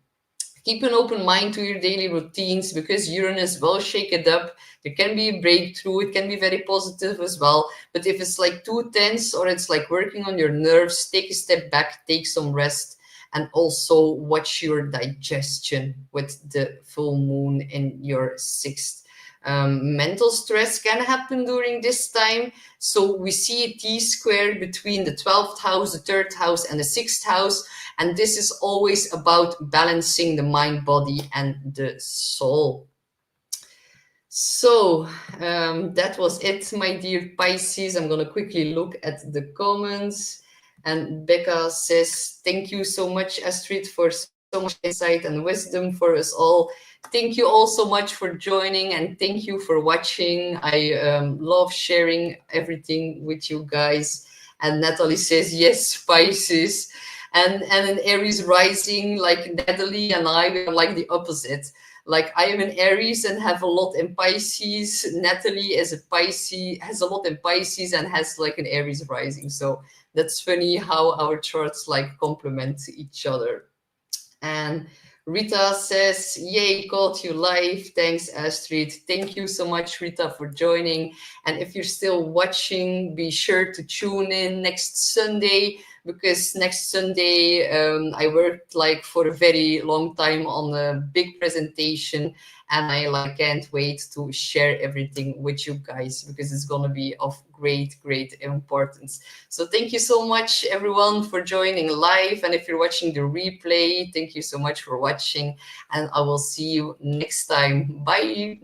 keep an open mind to your daily routines, because Uranus will shake it up. There can be a breakthrough. It can be very positive as well. But if it's like too tense or it's like working on your nerves, take a step back, take some rest, and also watch your digestion with the full moon in your sixth. Mental stress can happen during this time. So we see a T-square between the 12th house, the third house, and the sixth house. And this is always about balancing the mind, body, and the soul. So that was it, my dear Pisces. I'm going to quickly look at the comments. And Becca says, thank you so much, Astrid, for so much insight and wisdom for us all. Thank you all so much for joining, and thank you for watching. I love sharing everything with you guys. And Natalie says, yes, Pisces. And an Aries rising, like Natalie and I are like the opposite. Like I am in Aries and have a lot in Pisces. Natalie is a Pisces, has a lot in Pisces and has like an Aries rising. So that's funny how our charts like complement each other. And Rita says, yay, caught you live. Thanks, Astrid. Thank you so much, Rita, for joining. And if you're still watching, be sure to tune in next Sunday, because next Sunday I worked like for a very long time on a big presentation, and I like can't wait to share everything with you guys, because it's gonna be of great importance. So thank you so much, everyone, for joining live, and if you're watching the replay, thank you so much for watching, and I will see you next time. Bye.